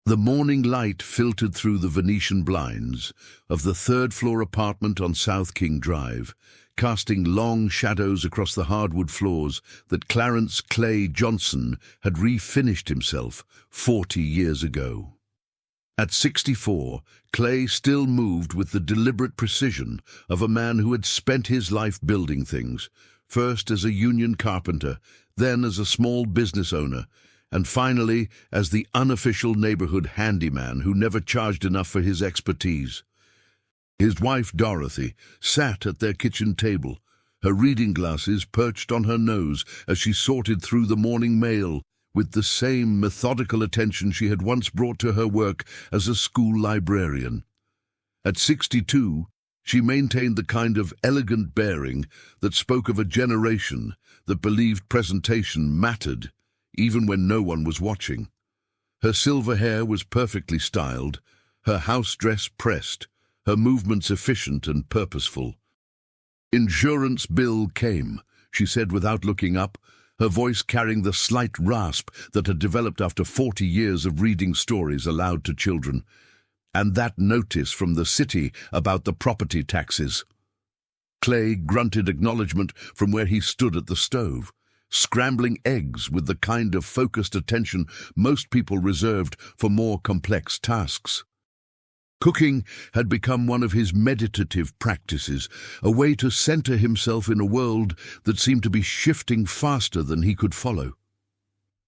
The morning light filtered through the Venetian blinds of the third-floor apartment on South King Drive, casting long shadows across the hardwood floors that Clarence Clay Johnson had refinished himself 40 years ago. At 64, Clay still moved with the deliberate precision of a man who had spent his life building things, first as a union carpenter, then as a small business owner, and finally as the unofficial neighborhood handyman who never charged enough for his expertise. His wife Dorothy sat at their kitchen table, her reading glasses perched on her nose as she sorted through the morning mail with the same methodical attention she had once brought to her work as a school librarian. At 62, she maintained the kind of elegant bearing that spoke of a generation that believed presentation mattered, even when no one was watching. Her silver hair was perfectly styled, her house dress pressed, her movements efficient and purposeful. "Insurance bill came," she said without looking up, her voice carrying the slight rasp that had developed after 40 years of reading stories aloud to children. "And that notice from the city about the property taxes." Clay grunted acknowledgement from where he stood at the stove, scrambling eggs with the kind of focused attention most people reserved for more complex tasks. Cooking had become one of his meditative practices, a way to center himself in a world that seemed to be shifting faster than he could follow.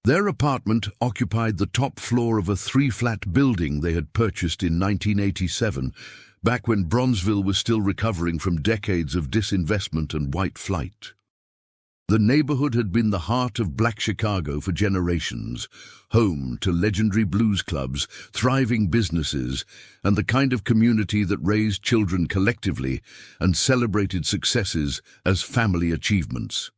Their apartment occupied the top floor of a 3-flat building they had purchased in 1987, back when Bronzeville was still recovering from decades of disinvestment and white flight. The neighborhood had been the heart of Black Chicago for generations, home to legendary blues clubs, thriving businesses, and the kind of community that raised children collectively and celebrated successes as family achievements.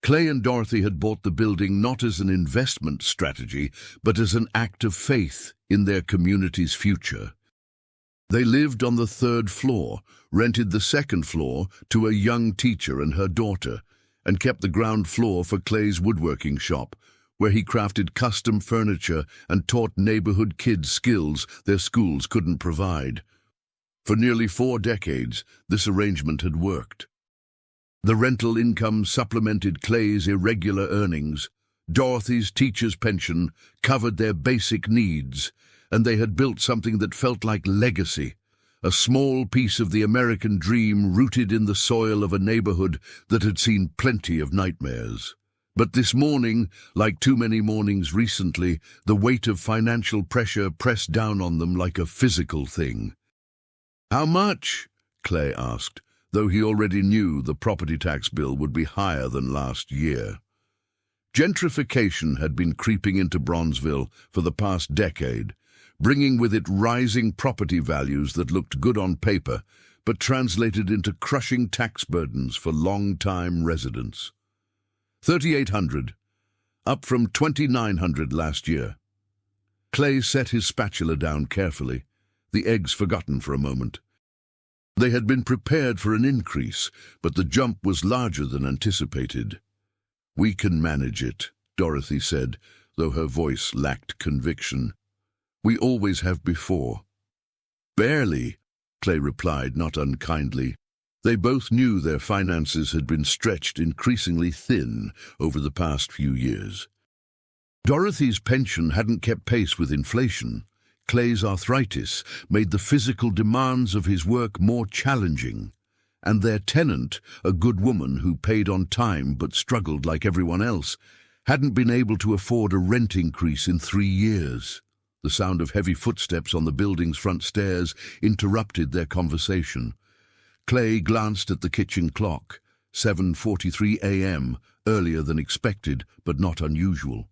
Clay and Dorothy had bought the building not as an investment strategy, but as an act of faith in their community's future. They lived on the 3rd floor, rented the 2nd floor to a young teacher and her daughter, and kept the ground floor for Clay's woodworking shop, where he crafted custom furniture and taught neighborhood kids skills their schools couldn't provide. For nearly 4 decades, this arrangement had worked. The rental income supplemented Clay's irregular earnings. Dorothy's teacher's pension covered their basic needs, and they had built something that felt like legacy. A small piece of the American dream rooted in the soil of a neighborhood that had seen plenty of nightmares. But this morning, like too many mornings recently, the weight of financial pressure pressed down on them like a physical thing. "How much?" Clay asked, though he already knew the property tax bill would be higher than last year. Gentrification had been creeping into Bronzeville for the past decade, bringing with it rising property values that looked good on paper, but translated into crushing tax burdens for long-time residents. $3,800, up from $2,900 last year. Clay set his spatula down carefully, the eggs forgotten for a moment. They had been prepared for an increase, but the jump was larger than anticipated. "We can manage it," Dorothy said, though her voice lacked conviction. "We always have before." "Barely," Clay replied, not unkindly. They both knew their finances had been stretched increasingly thin over the past few years. Dorothy's pension hadn't kept pace with inflation. Clay's arthritis made the physical demands of his work more challenging, and their tenant, a good woman who paid on time but struggled like everyone else, hadn't been able to afford a rent increase in 3 years. The sound of heavy footsteps on the building's front stairs interrupted their conversation. Clay glanced at the kitchen clock, 7:43 a.m., earlier than expected, but not unusual.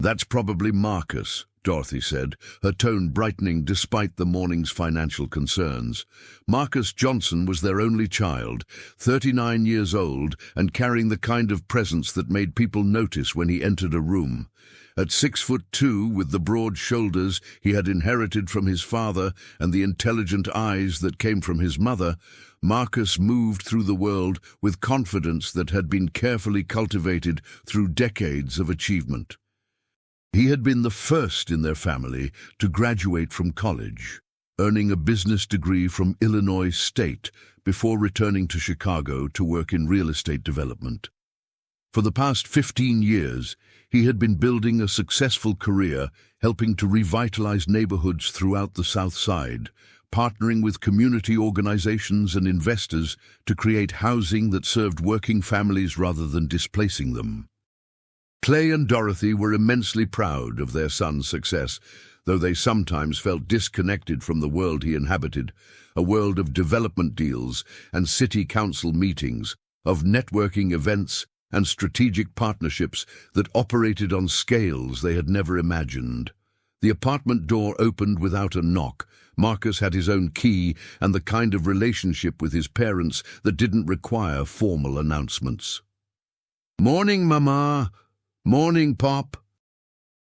"That's probably Marcus," Dorothy said, her tone brightening despite the morning's financial concerns. Marcus Johnson was their only child, 39 years old, and carrying the kind of presence that made people notice when he entered a room. At 6'2", with the broad shoulders he had inherited from his father and the intelligent eyes that came from his mother, Marcus moved through the world with confidence that had been carefully cultivated through decades of achievement. He had been the first in their family to graduate from college, earning a business degree from Illinois State before returning to Chicago to work in real estate development. For the past 15 years, he had been building a successful career helping to revitalize neighborhoods throughout the South Side, partnering with community organizations and investors to create housing that served working families rather than displacing them. Clay and Dorothy were immensely proud of their son's success, though they sometimes felt disconnected from the world he inhabited, a world of development deals and city council meetings, of networking events and strategic partnerships that operated on scales they had never imagined. The apartment door opened without a knock. Marcus had his own key and the kind of relationship with his parents that didn't require formal announcements. "Morning, Mama. Morning, Pop."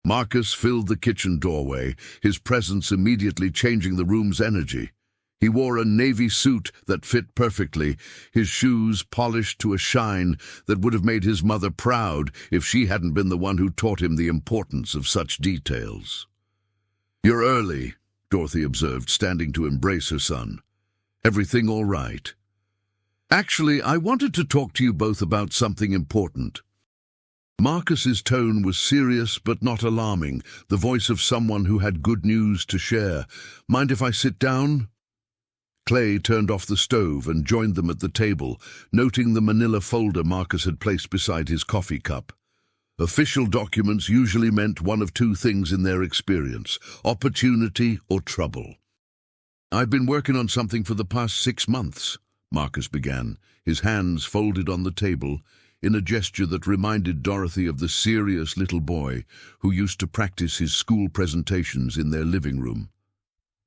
Marcus filled the kitchen doorway, his presence immediately changing the room's energy. He wore a navy suit that fit perfectly, his shoes polished to a shine that would have made his mother proud if she hadn't been the one who taught him the importance of such details. "You're early," Dorothy observed, standing to embrace her son. "Everything all right?" "Actually, I wanted to talk to you both about something important." Marcus's tone was serious but not alarming, the voice of someone who had good news to share. "Mind if I sit down?" Clay turned off the stove and joined them at the table, noting the manila folder Marcus had placed beside his coffee cup. Official documents usually meant one of two things in their experience: opportunity or trouble. "I've been working on something for the past 6 months, Marcus began, his hands folded on the table, in a gesture that reminded Dorothy of the serious little boy who used to practice his school presentations in their living room.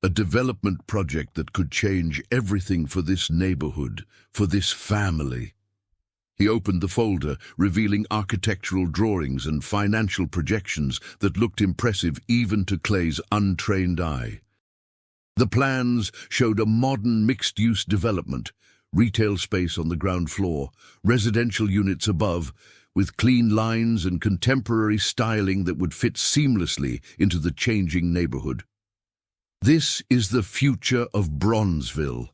A development project that could change everything for this neighborhood, for this family. He opened the folder, revealing architectural drawings and financial projections that looked impressive even to Clay's untrained eye. The plans showed a modern mixed-use development, retail space on the ground floor, residential units above, with clean lines and contemporary styling that would fit seamlessly into the changing neighborhood. "This is the future of Bronzeville,"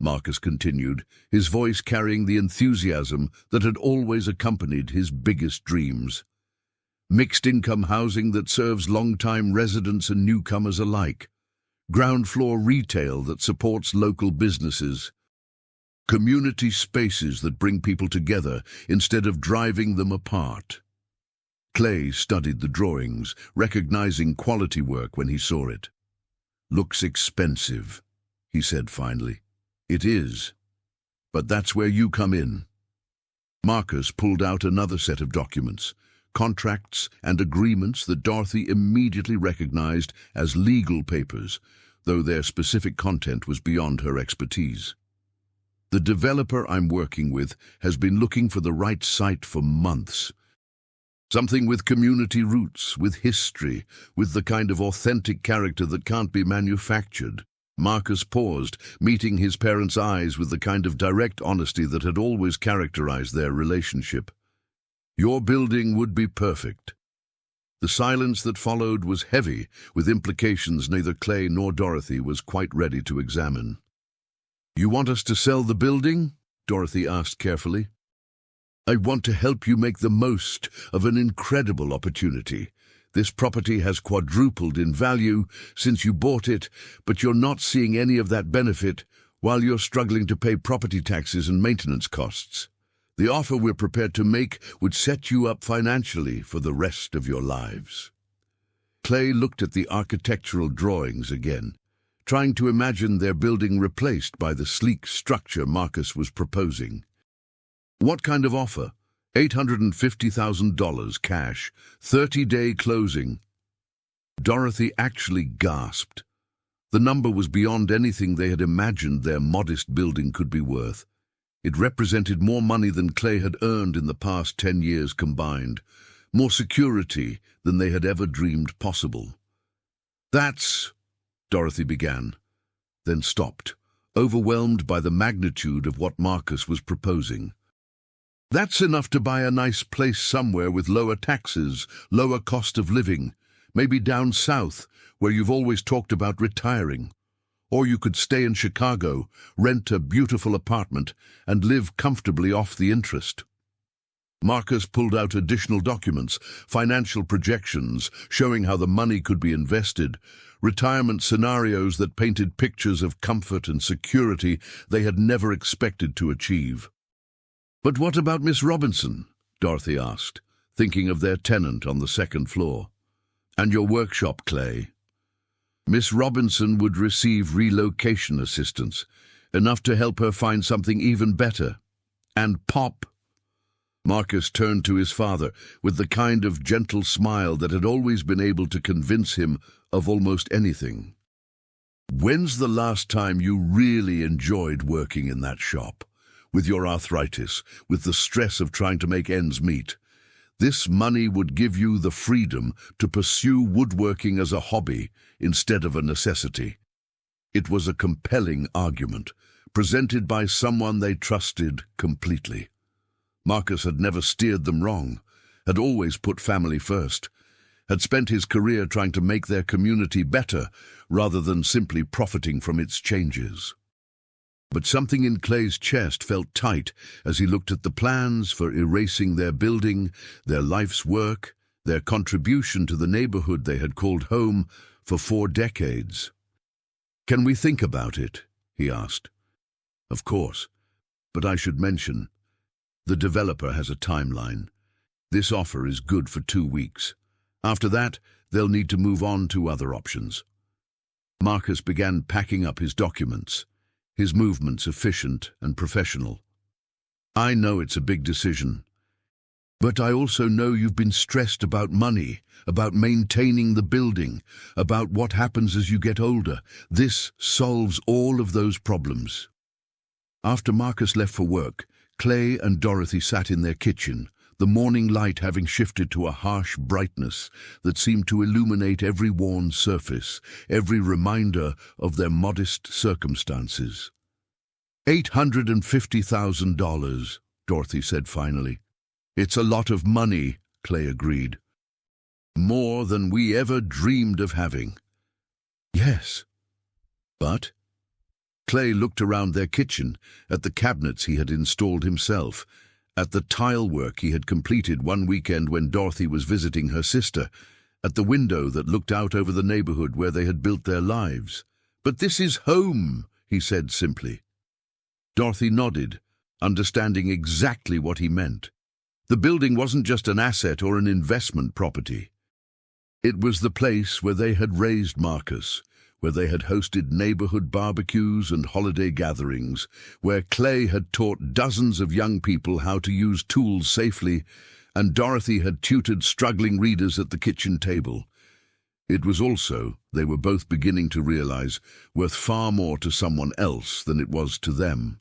Marcus continued, his voice carrying the enthusiasm that had always accompanied his biggest dreams. "Mixed-income housing that serves long-time residents and newcomers alike. Ground-floor retail that supports local businesses. Community spaces that bring people together instead of driving them apart." Clay studied the drawings, recognizing quality work when he saw it. "Looks expensive," he said finally. "It is. But that's where you come in." Marcus pulled out another set of documents, contracts and agreements that Dorothy immediately recognized as legal papers, though their specific content was beyond her expertise. "The developer I'm working with has been looking for the right site for months. Something with community roots, with history, with the kind of authentic character that can't be manufactured." Marcus paused, meeting his parents' eyes with the kind of direct honesty that had always characterized their relationship. "Your building would be perfect." The silence that followed was heavy, with implications neither Clay nor Dorothy was quite ready to examine. "You want us to sell the building?" Dorothy asked carefully. "I want to help you make the most of an incredible opportunity. This property has quadrupled in value since you bought it, but you're not seeing any of that benefit while you're struggling to pay property taxes and maintenance costs. The offer we're prepared to make would set you up financially for the rest of your lives." Clay looked at the architectural drawings again, trying to imagine their building replaced by the sleek structure Marcus was proposing. "What kind of offer?" $850,000 cash, 30-day closing. Dorothy actually gasped. The number was beyond anything they had imagined their modest building could be worth. It represented more money than Clay had earned in the past 10 years combined, more security than they had ever dreamed possible. "That's—" Dorothy began, then stopped, overwhelmed by the magnitude of what Marcus was proposing. "That's enough to buy a nice place somewhere with lower taxes, lower cost of living. Maybe down south, where you've always talked about retiring. Or you could stay in Chicago, rent a beautiful apartment, and live comfortably off the interest. Marcus pulled out additional documents, financial projections showing how the money could be invested, retirement scenarios that painted pictures of comfort and security they had never expected to achieve. "But what about Miss Robinson?" Dorothy asked, thinking of their tenant on the second floor. "And your workshop, Clay?" Miss Robinson would receive relocation assistance, enough to help her find something even better. And Pop. Marcus turned to his father with the kind of gentle smile that had always been able to convince him of almost anything. "When's the last time you really enjoyed working in that shop? With your arthritis, with the stress of trying to make ends meet. This money would give you the freedom to pursue woodworking as a hobby instead of a necessity." It was a compelling argument, presented by someone they trusted completely. Marcus had never steered them wrong, had always put family first, had spent his career trying to make their community better rather than simply profiting from its changes. But something in Clay's chest felt tight as he looked at the plans for erasing their building, their life's work, their contribution to the neighborhood they had called home for 4 decades. "Can we think about it?" he asked. "Of course, but I should mention, the developer has a timeline. This offer is good for 2 weeks. After that, they'll need to move on to other options." Marcus began packing up his documents, his movements efficient and professional. "I know it's a big decision, but I also know you've been stressed about money, about maintaining the building, about what happens as you get older. This solves all of those problems." After Marcus left for work, Clay and Dorothy sat in their kitchen, the morning light having shifted to a harsh brightness that seemed to illuminate every worn surface, every reminder of their modest circumstances. $850,000, Dorothy said finally. "It's a lot of money," Clay agreed. "More than we ever dreamed of having." "Yes, but—" Clay looked around their kitchen, at the cabinets he had installed himself, at the tile work he had completed one weekend when Dorothy was visiting her sister, at the window that looked out over the neighborhood where they had built their lives. "But this is home," he said simply. Dorothy nodded, understanding exactly what he meant. The building wasn't just an asset or an investment property. It was the place where they had raised Marcus, where they had hosted neighborhood barbecues and holiday gatherings, where Clay had taught dozens of young people how to use tools safely, and Dorothy had tutored struggling readers at the kitchen table. It was also, they were both beginning to realize, worth far more to someone else than it was to them,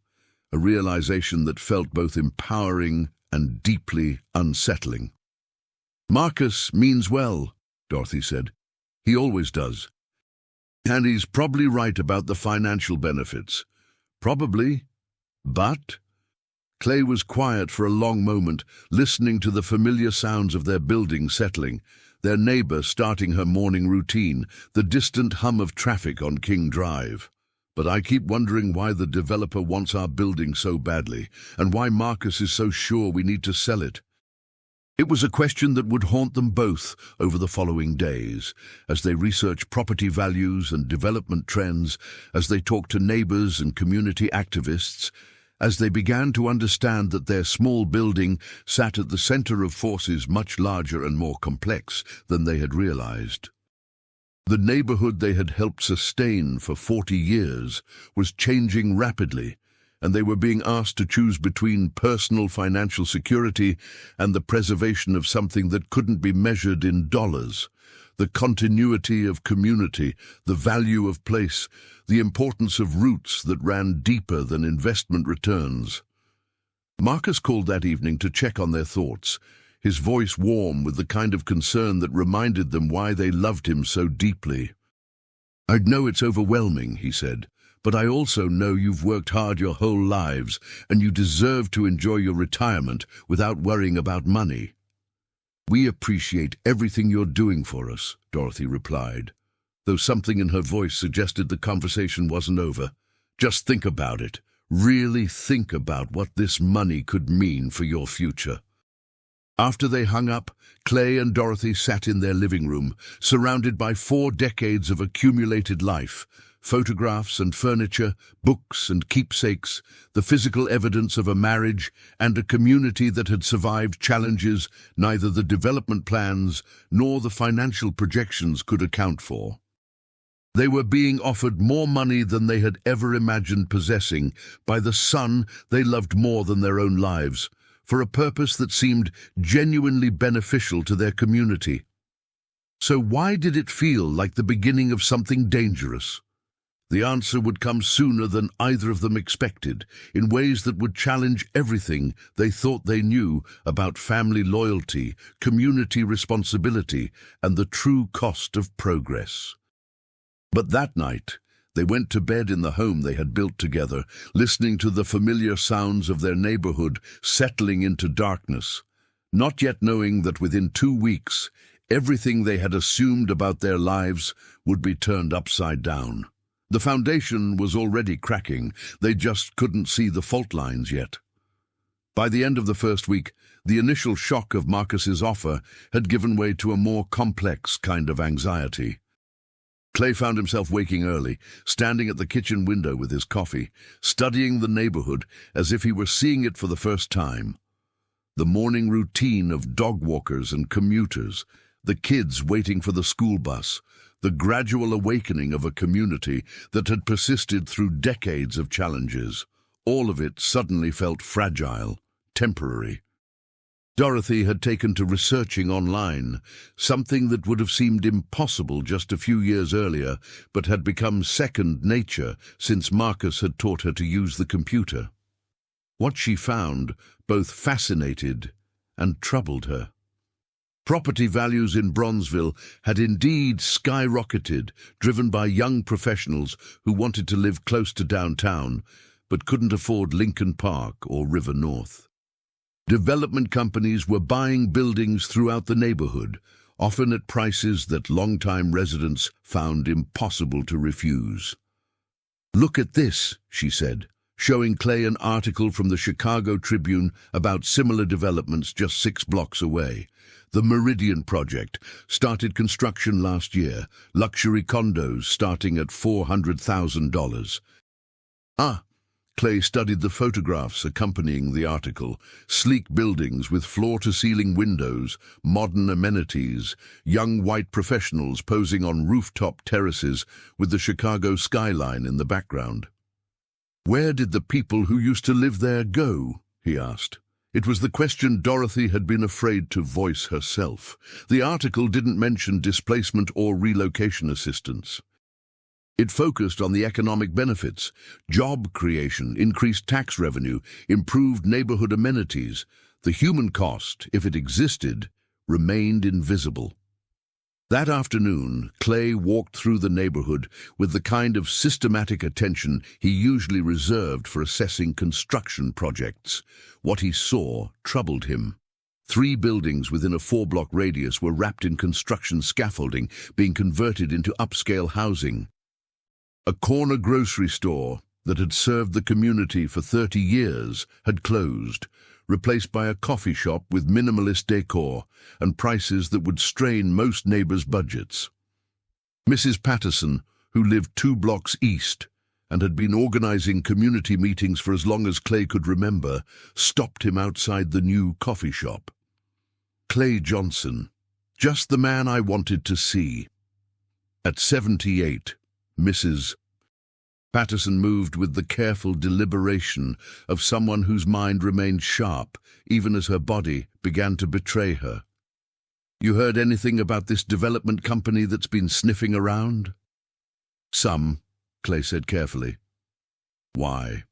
a realization that felt both empowering and deeply unsettling. "Marcus means well," Dorothy said. "He always does. And he's probably right about the financial benefits. Probably. But—" Clay was quiet for a long moment, listening to the familiar sounds of their building settling, their neighbor starting her morning routine, the distant hum of traffic on King Drive. "But I keep wondering why the developer wants our building so badly, and why Marcus is so sure we need to sell it." It was a question that would haunt them both over the following days, as they researched property values and development trends, as they talked to neighbors and community activists, as they began to understand that their small building sat at the center of forces much larger and more complex than they had realized. The neighborhood they had helped sustain for 40 years was changing rapidly, and they were being asked to choose between personal financial security and the preservation of something that couldn't be measured in dollars, the continuity of community, the value of place, the importance of roots that ran deeper than investment returns. Marcus called that evening to check on their thoughts, his voice warm with the kind of concern that reminded them why they loved him so deeply. "I know it's overwhelming," he said, "but I also know you've worked hard your whole lives, and you deserve to enjoy your retirement without worrying about money." "We appreciate everything you're doing for us," Dorothy replied, though something in her voice suggested the conversation wasn't over. "Just think about it. Really think about what this money could mean for your future." After they hung up, Clay and Dorothy sat in their living room, surrounded by 4 decades of accumulated life, photographs and furniture, books and keepsakes, the physical evidence of a marriage and a community that had survived challenges neither the development plans nor the financial projections could account for. They were being offered more money than they had ever imagined possessing by the son they loved more than their own lives, for a purpose that seemed genuinely beneficial to their community. So why did it feel like the beginning of something dangerous? The answer would come sooner than either of them expected, in ways that would challenge everything they thought they knew about family loyalty, community responsibility, and the true cost of progress. But that night, they went to bed in the home they had built together, listening to the familiar sounds of their neighborhood settling into darkness, not yet knowing that within 2 weeks, everything they had assumed about their lives would be turned upside down. The foundation was already cracking, they just couldn't see the fault lines yet. By the end of the first week, the initial shock of Marcus's offer had given way to a more complex kind of anxiety. Clay found himself waking early, standing at the kitchen window with his coffee, studying the neighborhood as if he were seeing it for the first time. The morning routine of dog walkers and commuters, the kids waiting for the school bus, the gradual awakening of a community that had persisted through decades of challenges. All of it suddenly felt fragile, temporary. Dorothy had taken to researching online, something that would have seemed impossible just a few years earlier, but had become second nature since Marcus had taught her to use the computer. What she found both fascinated and troubled her. Property values in Bronzeville had indeed skyrocketed, driven by young professionals who wanted to live close to downtown, but couldn't afford Lincoln Park or River North. Development companies were buying buildings throughout the neighborhood, often at prices that longtime residents found impossible to refuse. "Look at this," she said, showing Clay an article from the Chicago Tribune about similar developments just 6 blocks away. The Meridian Project started construction last year, luxury condos starting at $400,000. Clay studied the photographs accompanying the article. Sleek buildings with floor-to-ceiling windows, modern amenities, young white professionals posing on rooftop terraces with the Chicago skyline in the background. "Where did the people who used to live there go?" he asked. It was the question Dorothy had been afraid to voice herself. The article didn't mention displacement or relocation assistance. It focused on the economic benefits, job creation, increased tax revenue, improved neighborhood amenities. The human cost, if it existed, remained invisible. That afternoon, Clay walked through the neighborhood with the kind of systematic attention he usually reserved for assessing construction projects. What he saw troubled him. 3 buildings within a 4-block radius were wrapped in construction scaffolding, being converted into upscale housing. A corner grocery store that had served the community for 30 years had closed, replaced by a coffee shop with minimalist decor and prices that would strain most neighbors' budgets. Mrs. Patterson, who lived 2 blocks east and had been organizing community meetings for as long as Clay could remember, stopped him outside the new coffee shop. "Clay Johnson, just the man I wanted to see." At 78, Mrs. Patterson moved with the careful deliberation of someone whose mind remained sharp, even as her body began to betray her. "You heard anything about this development company that's been sniffing around?" "Some," Clay said carefully. "Why?"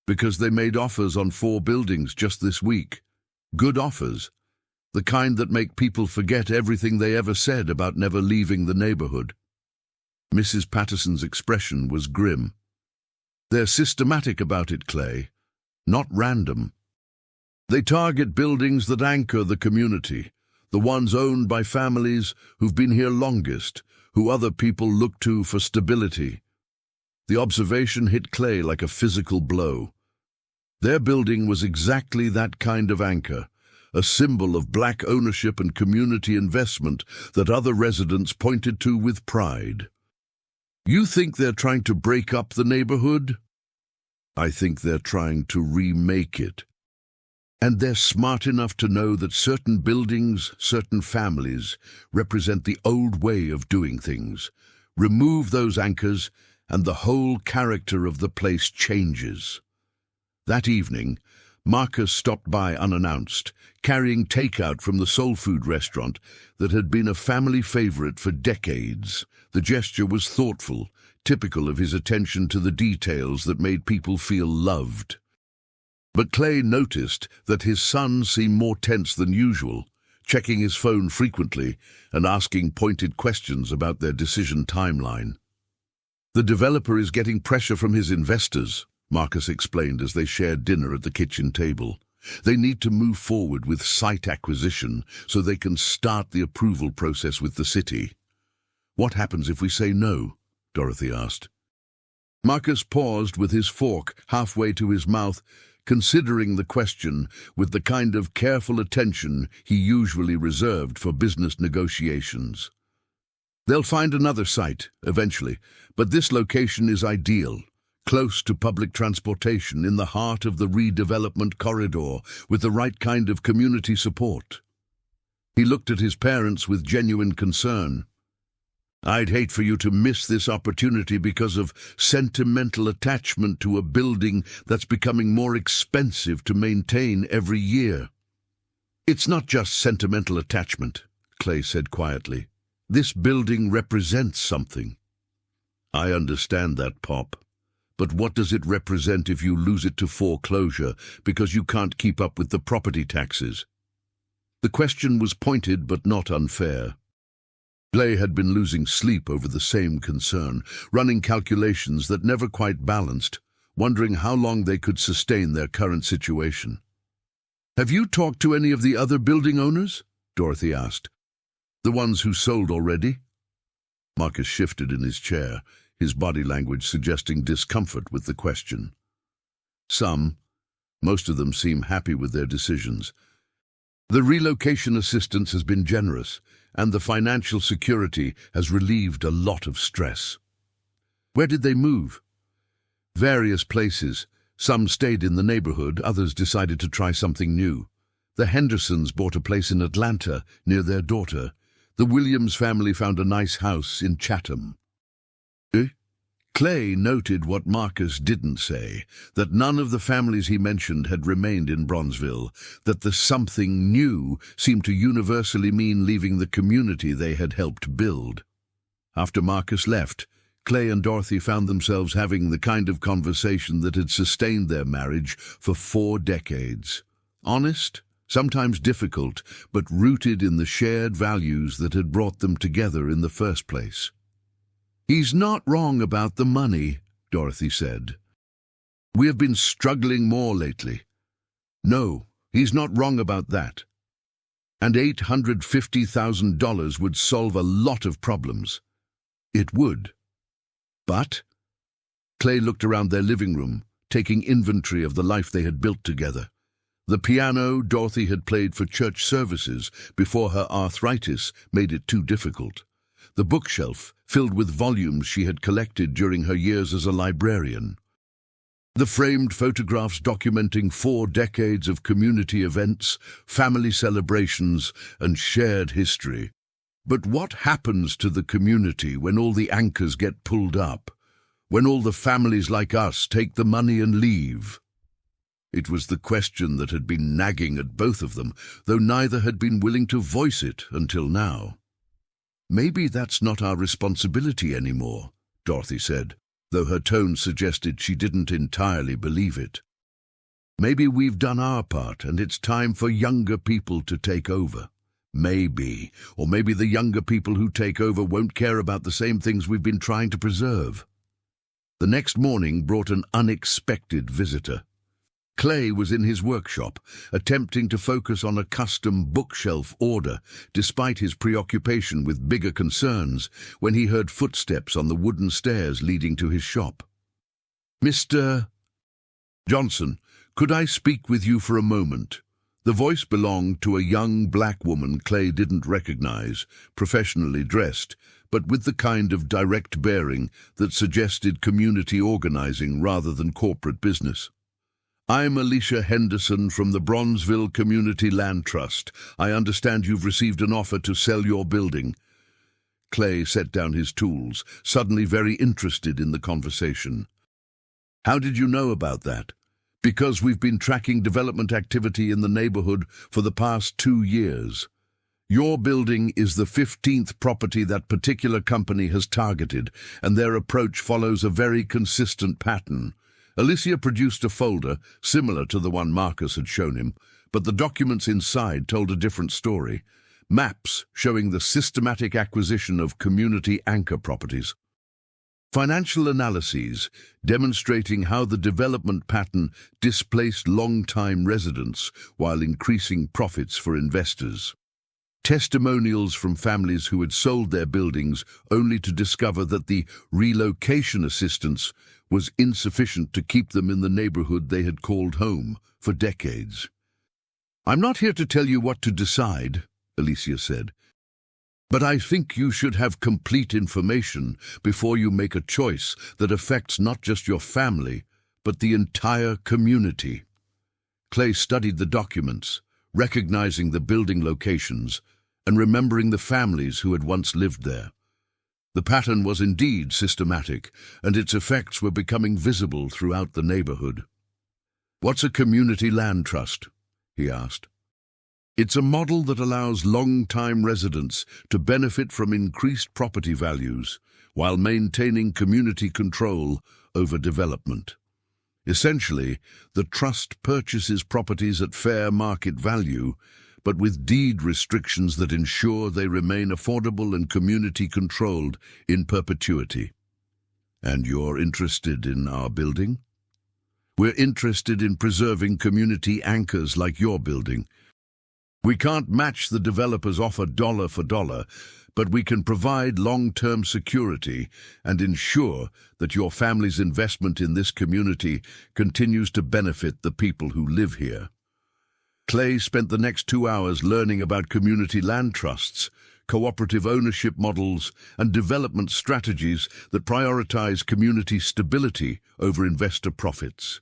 "Because they made offers on 4 buildings just this week. Good offers. The kind that make people forget everything they ever said about never leaving the neighborhood." Mrs. Patterson's expression was grim. "They're systematic about it, Clay, not random. They target buildings that anchor the community, the ones owned by families who've been here longest, who other people look to for stability. The observation hit Clay like a physical blow. Their building was exactly that kind of anchor, a symbol of black ownership and community investment that other residents pointed to with pride. You think they're trying to break up the neighborhood? I think they're trying to remake it. And they're smart enough to know that certain buildings, certain families, represent the old way of doing things. Remove those anchors, and the whole character of the place changes. That evening, Marcus stopped by unannounced, carrying takeout from the soul food restaurant that had been a family favorite for decades. The gesture was thoughtful, typical of his attention to the details that made people feel loved. But Clay noticed that his son seemed more tense than usual, checking his phone frequently and asking pointed questions about their decision timeline. The developer is getting pressure from his investors, Marcus explained as they shared dinner at the kitchen table. They need to move forward with site acquisition so they can start the approval process with the city. What happens if we say no? Dorothy asked. Marcus paused with his fork halfway to his mouth, considering the question with the kind of careful attention he usually reserved for business negotiations. They'll find another site, eventually, but this location is ideal, close to public transportation in the heart of the redevelopment corridor, with the right kind of community support. He looked at his parents with genuine concern. I'd hate for you to miss this opportunity because of sentimental attachment to a building that's becoming more expensive to maintain every year. It's not just sentimental attachment, Clay said quietly. This building represents something. I understand that, Pop. But what does it represent if you lose it to foreclosure because you can't keep up with the property taxes? The question was pointed but not unfair. Clay had been losing sleep over the same concern, running calculations that never quite balanced, wondering how long they could sustain their current situation. Have you talked to any of the other building owners? Dorothy asked. The ones who sold already? Marcus shifted in his chair, his body language suggesting discomfort with the question. Some. Most of them seem happy with their decisions. The relocation assistance has been generous, and the financial security has relieved a lot of stress. Where did they move? Various places. Some stayed in the neighborhood, others decided to try something new. The Hendersons bought a place in Atlanta near their daughter. The Williams family found a nice house in Chatham. Clay noted what Marcus didn't say, that none of the families he mentioned had remained in Bronzeville, that the something new seemed to universally mean leaving the community they had helped build. After Marcus left, Clay and Dorothy found themselves having the kind of conversation that had sustained their marriage for 4 decades. Honest, sometimes difficult, but rooted in the shared values that had brought them together in the first place. He's not wrong about the money, Dorothy said. We have been struggling more lately. No, he's not wrong about that. And $850,000 would solve a lot of problems. It would. But? Clay looked around their living room, taking inventory of the life they had built together. The piano Dorothy had played for church services before her arthritis made it too difficult. The bookshelf, filled with volumes she had collected during her years as a librarian. The framed photographs documenting 4 decades of community events, family celebrations, and shared history. But what happens to the community when all the anchors get pulled up? When all the families like us take the money and leave? It was the question that had been nagging at both of them, though neither had been willing to voice it until now. Maybe that's not our responsibility anymore, Dorothy said, though her tone suggested she didn't entirely believe it. Maybe we've done our part and it's time for younger people to take over. Maybe, or maybe the younger people who take over won't care about the same things we've been trying to preserve. The next morning brought an unexpected visitor. Clay was in his workshop, attempting to focus on a custom bookshelf order, despite his preoccupation with bigger concerns, when he heard footsteps on the wooden stairs leading to his shop. "Mr. Johnson, could I speak with you for a moment?" The voice belonged to a young black woman Clay didn't recognize, professionally dressed, but with the kind of direct bearing that suggested community organizing rather than corporate business. "I'm Alicia Henderson from the Bronzeville Community Land Trust. I understand you've received an offer to sell your building." Clay set down his tools, suddenly very interested in the conversation. "How did you know about that?" "Because we've been tracking development activity in the neighborhood for the past 2 years. Your building is the 15th property that particular company has targeted, and their approach follows a very consistent pattern." Alicia produced a folder similar to the one Marcus had shown him, but the documents inside told a different story. Maps showing the systematic acquisition of community anchor properties. Financial analyses demonstrating how the development pattern displaced long-time residents while increasing profits for investors. Testimonials from families who had sold their buildings only to discover that the relocation assistance was insufficient to keep them in the neighborhood they had called home for decades. "I'm not here to tell you what to decide," Alicia said, "but I think you should have complete information before you make a choice that affects not just your family, but the entire community." Clay studied the documents, recognizing the building locations and remembering the families who had once lived there. The pattern was indeed systematic, and its effects were becoming visible throughout the neighborhood. "What's a community land trust?" he asked. "It's a model that allows long-time residents to benefit from increased property values while maintaining community control over development. Essentially, the trust purchases properties at fair market value, but with deed restrictions that ensure they remain affordable and community-controlled in perpetuity." "And you're interested in our building?" "We're interested in preserving community anchors like your building. We can't match the developer's offer dollar for dollar, but we can provide long-term security and ensure that your family's investment in this community continues to benefit the people who live here." Clay spent the next 2 hours learning about community land trusts, cooperative ownership models, and development strategies that prioritize community stability over investor profits.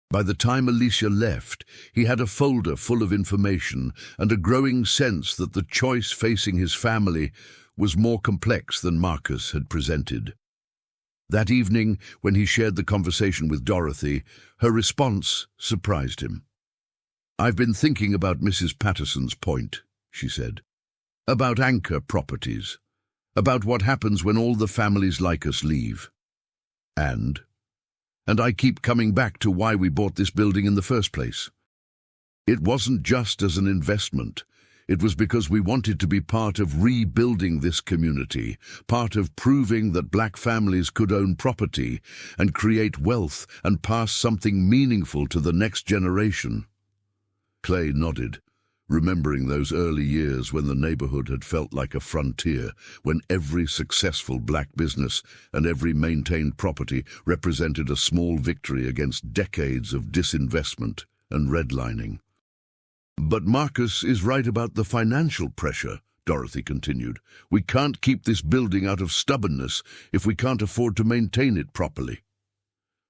By the time Alicia left, he had a folder full of information and a growing sense that the choice facing his family was more complex than Marcus had presented. That evening, when he shared the conversation with Dorothy, her response surprised him. "I've been thinking about Mrs. Patterson's point," she said. "About anchor properties. About what happens when all the families like us leave. And I keep coming back to why we bought this building in the first place. It wasn't just as an investment. It was because we wanted to be part of rebuilding this community, part of proving that black families could own property and create wealth and pass something meaningful to the next generation." Clay nodded, remembering those early years when the neighborhood had felt like a frontier, when every successful black business and every maintained property represented a small victory against decades of disinvestment and redlining. "But Marcus is right about the financial pressure," Dorothy continued. "We can't keep this building out of stubbornness if we can't afford to maintain it properly.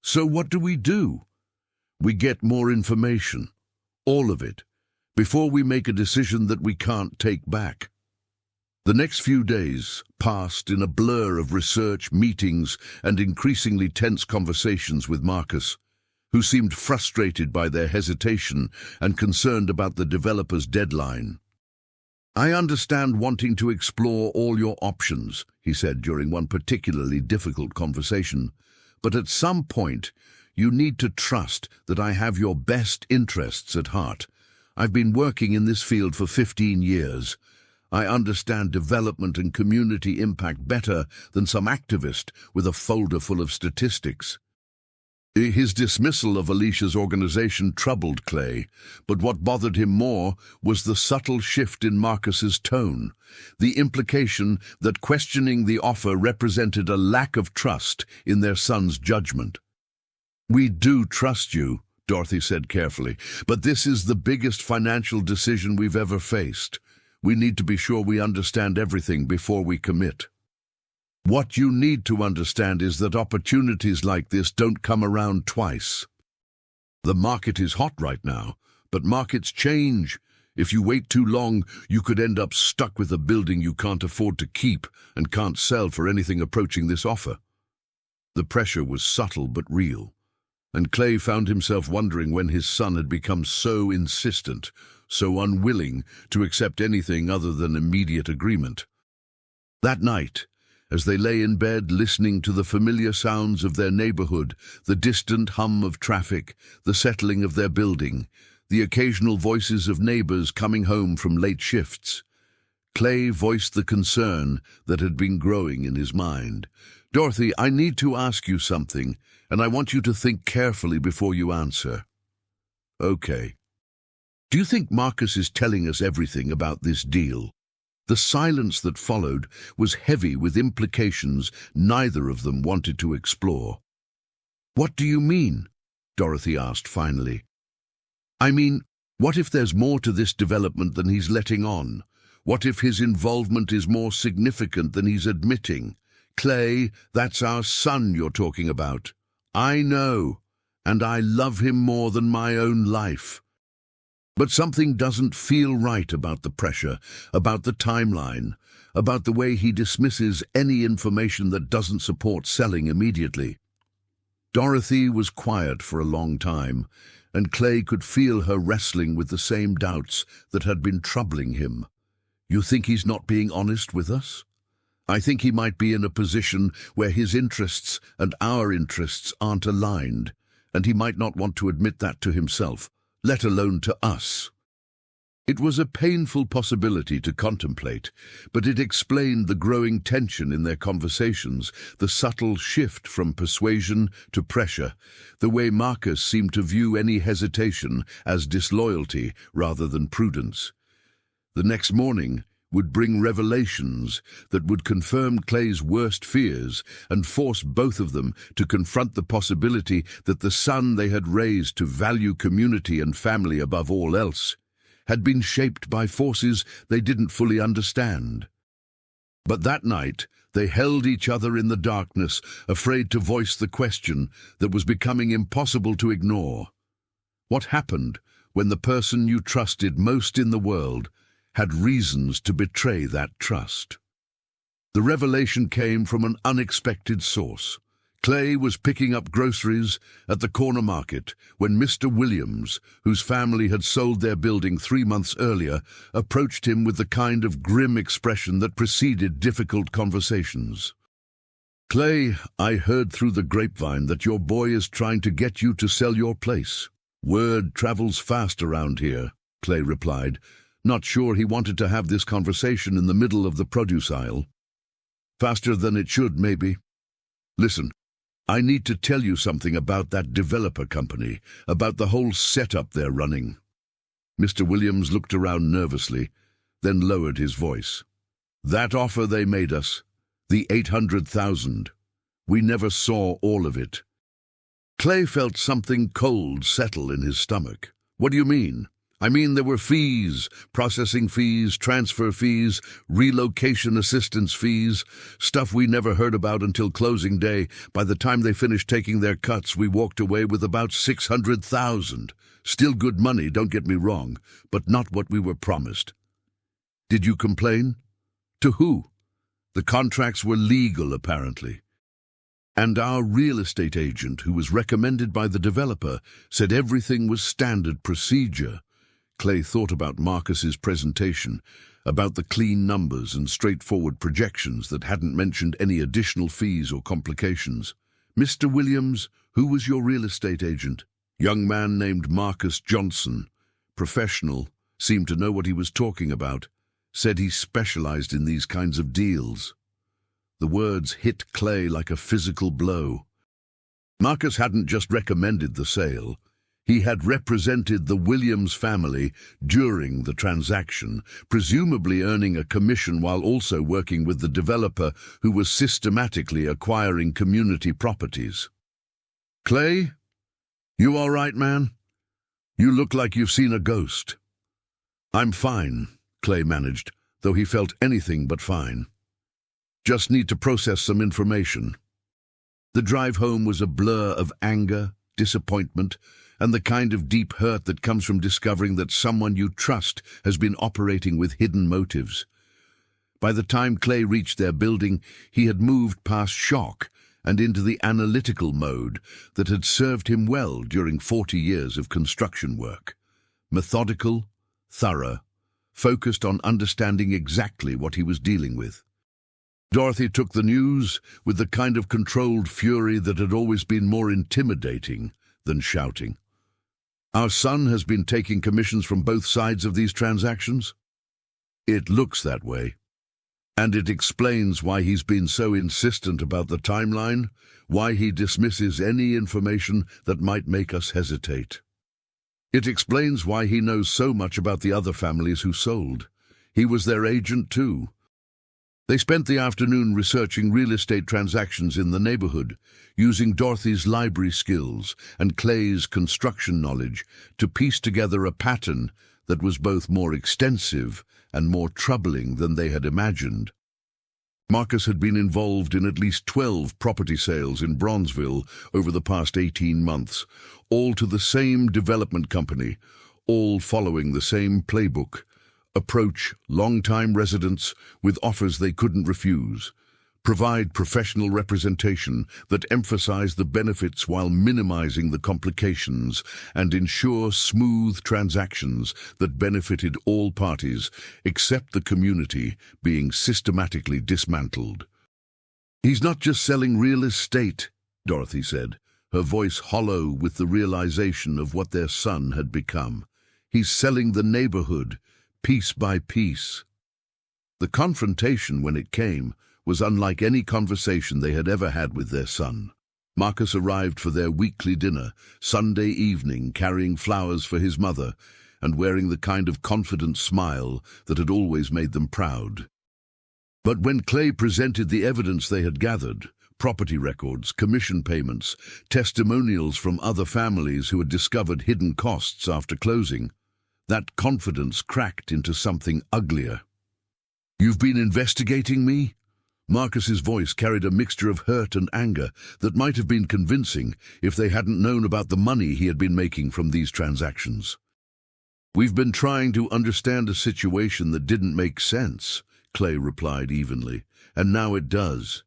So what do? We get more information. All of it, before we make a decision that we can't take back." The next few days passed in a blur of research, meetings, and increasingly tense conversations with Marcus, who seemed frustrated by their hesitation and concerned about the developer's deadline. "I understand wanting to explore all your options," he said during one particularly difficult conversation, "but at some point, you need to trust that I have your best interests at heart. I've been working in this field for 15 years. I understand development and community impact better than some activist with a folder full of statistics." His dismissal of Alicia's organization troubled Clay, but what bothered him more was the subtle shift in Marcus's tone, the implication that questioning the offer represented a lack of trust in their son's judgment. "We do trust you," Dorothy said carefully, "but this is the biggest financial decision we've ever faced. We need to be sure we understand everything before we commit." "What you need to understand is that opportunities like this don't come around twice. The market is hot right now, but markets change. If you wait too long, you could end up stuck with a building you can't afford to keep and can't sell for anything approaching this offer." The pressure was subtle but real, and Clay found himself wondering when his son had become so insistent, so unwilling to accept anything other than immediate agreement. That night, as they lay in bed listening to the familiar sounds of their neighborhood, the distant hum of traffic, the settling of their building, the occasional voices of neighbors coming home from late shifts, Clay voiced the concern that had been growing in his mind. "Dorothy, I need to ask you something, and I want you to think carefully before you answer." "Okay. Do you think Marcus is telling us everything about this deal?" The silence that followed was heavy with implications neither of them wanted to explore. "What do you mean?" Dorothy asked finally. "I mean, what if there's more to this development than he's letting on? What if his involvement is more significant than he's admitting? Clay, that's our son you're talking about. I know, and I love him more than my own life. But something doesn't feel right about the pressure, about the timeline, about the way he dismisses any information that doesn't support selling immediately." Dorothy was quiet for a long time, and Clay could feel her wrestling with the same doubts that had been troubling him. "You think he's not being honest with us? I think he might be in a position where his interests and our interests aren't aligned, and he might not want to admit that to himself, let alone to us." It was a painful possibility to contemplate, but it explained the growing tension in their conversations, the subtle shift from persuasion to pressure, the way Marcus seemed to view any hesitation as disloyalty rather than prudence. The next morning would bring revelations that would confirm Clay's worst fears and force both of them to confront the possibility that the son they had raised to value community and family above all else had been shaped by forces they didn't fully understand. But that night they held each other in the darkness, afraid to voice the question that was becoming impossible to ignore. What happened when the person you trusted most in the world had reasons to betray that trust? The revelation came from an unexpected source. Clay was picking up groceries at the corner market when Mr. Williams, whose family had sold their building 3 months earlier, approached him with the kind of grim expression that preceded difficult conversations. "Clay, I heard through the grapevine that your boy is trying to get you to sell your place. Word travels fast around here," Clay replied, not sure he wanted to have this conversation in the middle of the produce aisle. "Faster than it should, maybe. Listen, I need to tell you something about that developer company, about the whole setup they're running." Mr. Williams looked around nervously, then lowered his voice. "That offer they made us, the 800,000, we never saw all of it." Clay felt something cold settle in his stomach. "What do you mean?" "I mean, there were fees, processing fees, transfer fees, relocation assistance fees, stuff we never heard about until closing day. By the time they finished taking their cuts, we walked away with about 600,000. Still good money, don't get me wrong, but not what we were promised." "Did you complain? To who?" "The contracts were legal, apparently. And our real estate agent, who was recommended by the developer, said everything was standard procedure." Clay thought about Marcus's presentation, about the clean numbers and straightforward projections that hadn't mentioned any additional fees or complications. "Mr. Williams, who was your real estate agent?" "Young man named Marcus Johnson. Professional, seemed to know what he was talking about. Said he specialized in these kinds of deals." The words hit Clay like a physical blow. Marcus hadn't just recommended the sale. He had represented the Williams family during the transaction, presumably earning a commission while also working with the developer who was systematically acquiring community properties. "Clay, you all right, man? You look like you've seen a ghost." "I'm fine," Clay managed, though he felt anything but fine. "Just need to process some information." The drive home was a blur of anger, disappointment, and the kind of deep hurt that comes from discovering that someone you trust has been operating with hidden motives. By the time Clay reached their building, he had moved past shock and into the analytical mode that had served him well during 40 years of construction work. Methodical, thorough, focused on understanding exactly what he was dealing with. Dorothy took the news with the kind of controlled fury that had always been more intimidating than shouting. "Our son has been taking commissions from both sides of these transactions?" "It looks that way. And it explains why he's been so insistent about the timeline, why he dismisses any information that might make us hesitate. It explains why he knows so much about the other families who sold. He was their agent too. They spent the afternoon researching real estate transactions in the neighborhood, using Dorothy's library skills and Clay's construction knowledge to piece together a pattern that was both more extensive and more troubling than they had imagined. Marcus had been involved in at least 12 property sales in Bronzeville over the past 18 months, all to the same development company, all following the same playbook. Approach long-time residents with offers they couldn't refuse. Provide professional representation that emphasized the benefits while minimizing the complications, and ensure smooth transactions that benefited all parties, except the community being systematically dismantled. "He's not just selling real estate," Dorothy said, her voice hollow with the realization of what their son had become. "He's selling the neighborhood, piece by piece." The confrontation, when it came, was unlike any conversation they had ever had with their son. Marcus arrived for their weekly dinner, Sunday evening, carrying flowers for his mother and wearing the kind of confident smile that had always made them proud. But when Clay presented the evidence they had gathered, property records, commission payments, testimonials from other families who had discovered hidden costs after closing, that confidence cracked into something uglier. "You've been investigating me?" Marcus's voice carried a mixture of hurt and anger that might have been convincing if they hadn't known about the money he had been making from these transactions. "We've been trying to understand a situation that didn't make sense," Clay replied evenly, "and now it does."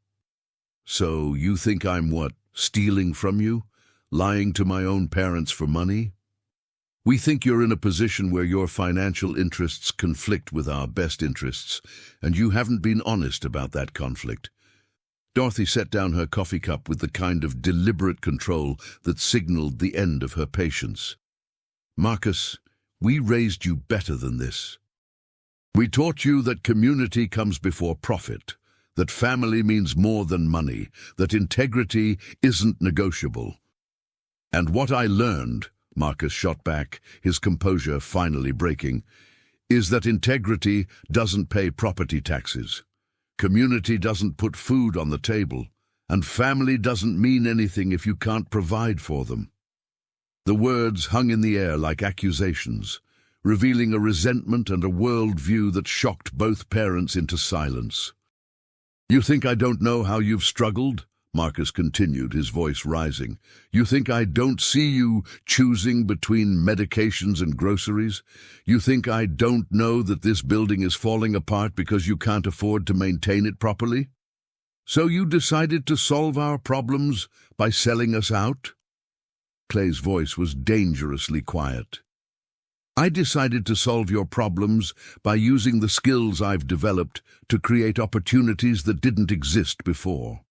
"So you think I'm what, stealing from you? Lying to my own parents for money?" "We think you're in a position where your financial interests conflict with our best interests, and you haven't been honest about that conflict." Dorothy set down her coffee cup with the kind of deliberate control that signaled the end of her patience. "Marcus, we raised you better than this. We taught you that community comes before profit, that family means more than money, that integrity isn't negotiable. And what I learned," Marcus shot back, his composure finally breaking, "is that integrity doesn't pay property taxes. Community doesn't put food on the table, and family doesn't mean anything if you can't provide for them." The words hung in the air like accusations, revealing a resentment and a worldview that shocked both parents into silence. "You think I don't know how you've struggled?" Marcus continued, his voice rising. "You think I don't see you choosing between medications and groceries? You think I don't know that this building is falling apart because you can't afford to maintain it properly? So you decided to solve our problems by selling us out?" Clay's voice was dangerously quiet. "I decided to solve your problems by using the skills I've developed to create opportunities that didn't exist before.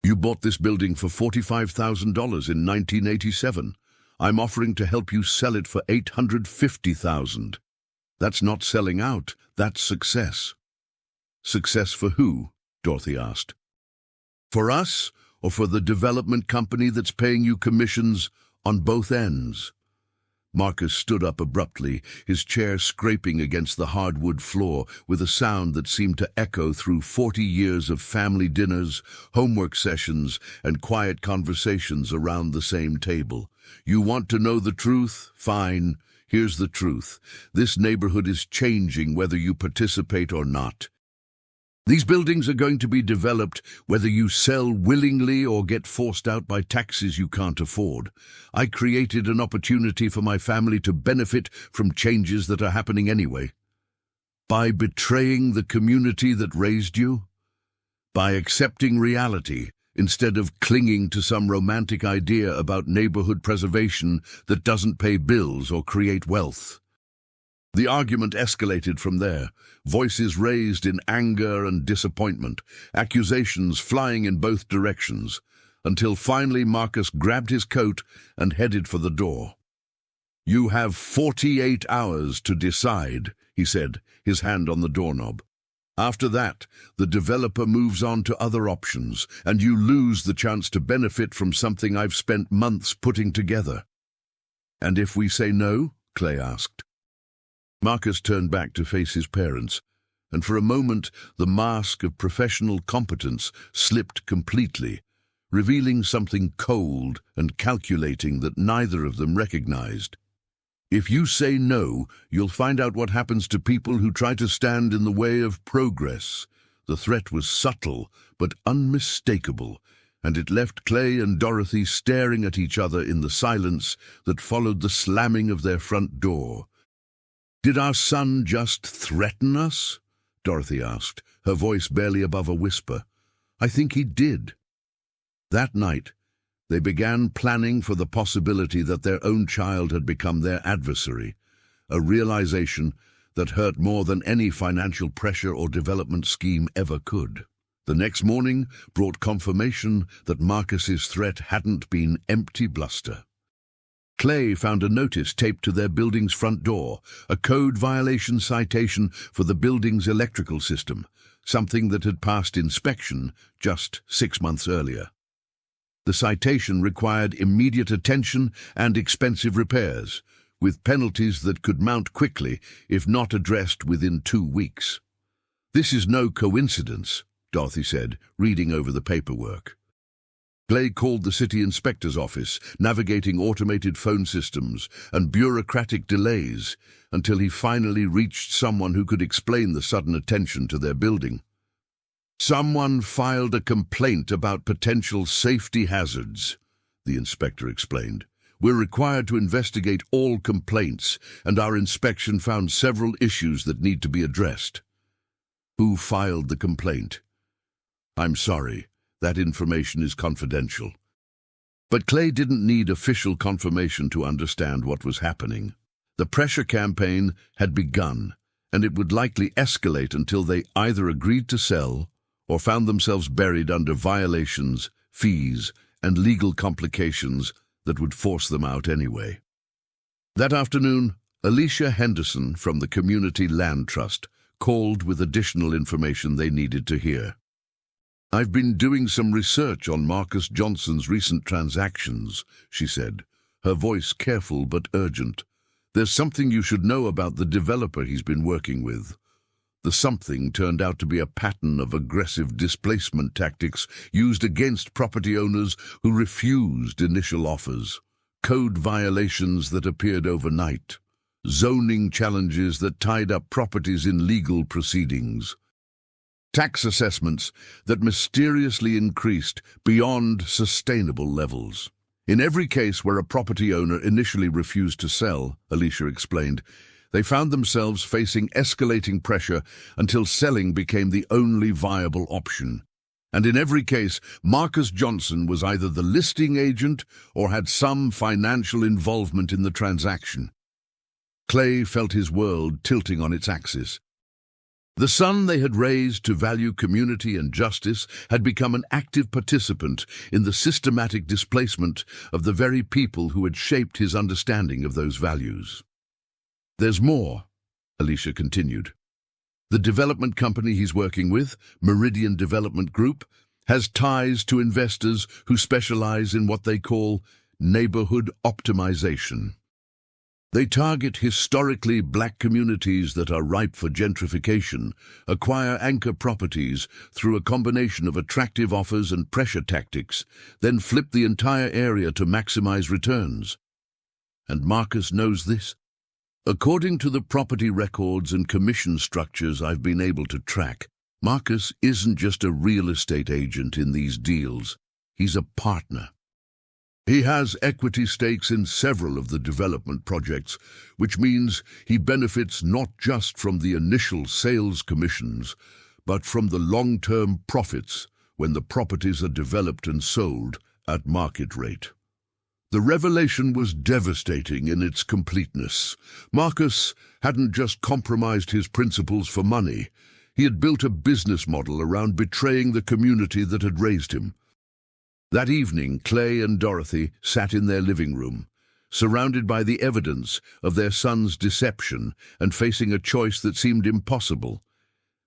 You bought this building for $45,000 in 1987. I'm offering to help you sell it for $850,000. That's not selling out, that's success." "Success for who?" Dorothy asked. "For us, or for the development company that's paying you commissions on both ends? Marcus stood up abruptly, his chair scraping against the hardwood floor with a sound that seemed to echo through 40 years of family dinners, homework sessions, and quiet conversations around the same table. You want to know the truth? Fine. Here's the truth. This neighborhood is changing whether you participate or not. These buildings are going to be developed whether you sell willingly or get forced out by taxes you can't afford. I created an opportunity for my family to benefit from changes that are happening anyway. By betraying the community that raised you? By accepting reality instead of clinging to some romantic idea about neighborhood preservation that doesn't pay bills or create wealth? The argument escalated from there, voices raised in anger and disappointment, accusations flying in both directions, until finally Marcus grabbed his coat and headed for the door. You have 48 hours to decide, he said, his hand on the doorknob. After that, the developer moves on to other options, and you lose the chance to benefit from something I've spent months putting together. And if we say no? Clay asked. Marcus turned back to face his parents, and for a moment the mask of professional competence slipped completely, revealing something cold and calculating that neither of them recognized. If you say no, you'll find out what happens to people who try to stand in the way of progress. The threat was subtle but unmistakable, and it left Clay and Dorothy staring at each other in the silence that followed the slamming of their front door. Did our son just threaten us? Dorothy asked, her voice barely above a whisper. I think he did. That night, they began planning for the possibility that their own child had become their adversary, a realization that hurt more than any financial pressure or development scheme ever could. The next morning brought confirmation that Marcus's threat hadn't been empty bluster. Clay found a notice taped to their building's front door, a code violation citation for the building's electrical system, something that had passed inspection just 6 months earlier. The citation required immediate attention and expensive repairs, with penalties that could mount quickly if not addressed within 2 weeks. This is no coincidence, Dorothy said, reading over the paperwork. Clay called the city inspector's office, navigating automated phone systems and bureaucratic delays, until he finally reached someone who could explain the sudden attention to their building. Someone filed a complaint about potential safety hazards, the inspector explained. We're required to investigate all complaints, and our inspection found several issues that need to be addressed. Who filed the complaint? I'm sorry. That information is confidential. But Clay didn't need official confirmation to understand what was happening. The pressure campaign had begun, and it would likely escalate until they either agreed to sell or found themselves buried under violations, fees, and legal complications that would force them out anyway. That afternoon, Alicia Henderson from the Community Land Trust called with additional information they needed to hear. I've been doing some research on Marcus Johnson's recent transactions, she said, her voice careful but urgent. There's something you should know about the developer he's been working with. The something turned out to be a pattern of aggressive displacement tactics used against property owners who refused initial offers, code violations that appeared overnight, zoning challenges that tied up properties in legal proceedings, tax assessments that mysteriously increased beyond sustainable levels. In every case where a property owner initially refused to sell, Alicia explained, they found themselves facing escalating pressure until selling became the only viable option. And in every case, Marcus Johnson was either the listing agent or had some financial involvement in the transaction. Clay felt his world tilting on its axis. The son they had raised to value community and justice had become an active participant in the systematic displacement of the very people who had shaped his understanding of those values. There's more, Alicia continued. The development company he's working with, Meridian Development Group, has ties to investors who specialize in what they call neighborhood optimization. They target historically black communities that are ripe for gentrification, acquire anchor properties through a combination of attractive offers and pressure tactics, then flip the entire area to maximize returns. And Marcus knows this. According to the property records and commission structures I've been able to track, Marcus isn't just a real estate agent in these deals, he's a partner. He has equity stakes in several of the development projects, which means he benefits not just from the initial sales commissions, but from the long-term profits when the properties are developed and sold at market rate. The revelation was devastating in its completeness. Marcus hadn't just compromised his principles for money. He had built a business model around betraying the community that had raised him. That evening, Clay and Dorothy sat in their living room, surrounded by the evidence of their son's deception and facing a choice that seemed impossible: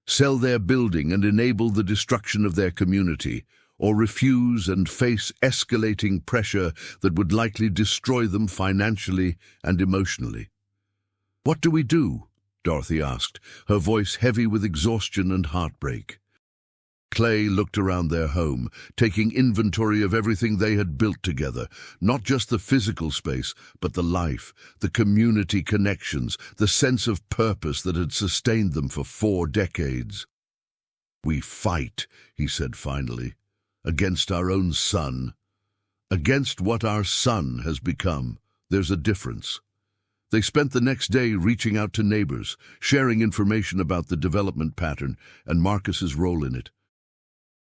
sell their building and enable the destruction of their community, or refuse and face escalating pressure that would likely destroy them financially and emotionally. "What do we do?" Dorothy asked, her voice heavy with exhaustion and heartbreak. Clay looked around their home, taking inventory of everything they had built together, not just the physical space, but the life, the community connections, the sense of purpose that had sustained them for 4 decades. "We fight," he said finally, "against our own son. Against what our son has become. There's a difference." They spent the next day reaching out to neighbors, sharing information about the development pattern and Marcus's role in it.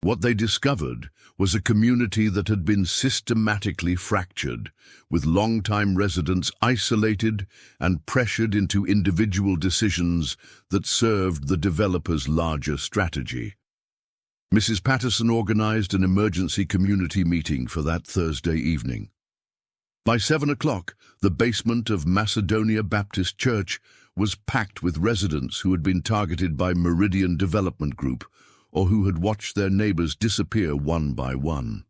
What they discovered was a community that had been systematically fractured, with long-time residents isolated and pressured into individual decisions that served the developer's larger strategy. Mrs. Patterson organized an emergency community meeting for that Thursday evening. By 7 o'clock, the basement of Macedonia Baptist Church was packed with residents who had been targeted by Meridian Development Group, or who had watched their neighbors disappear one by one.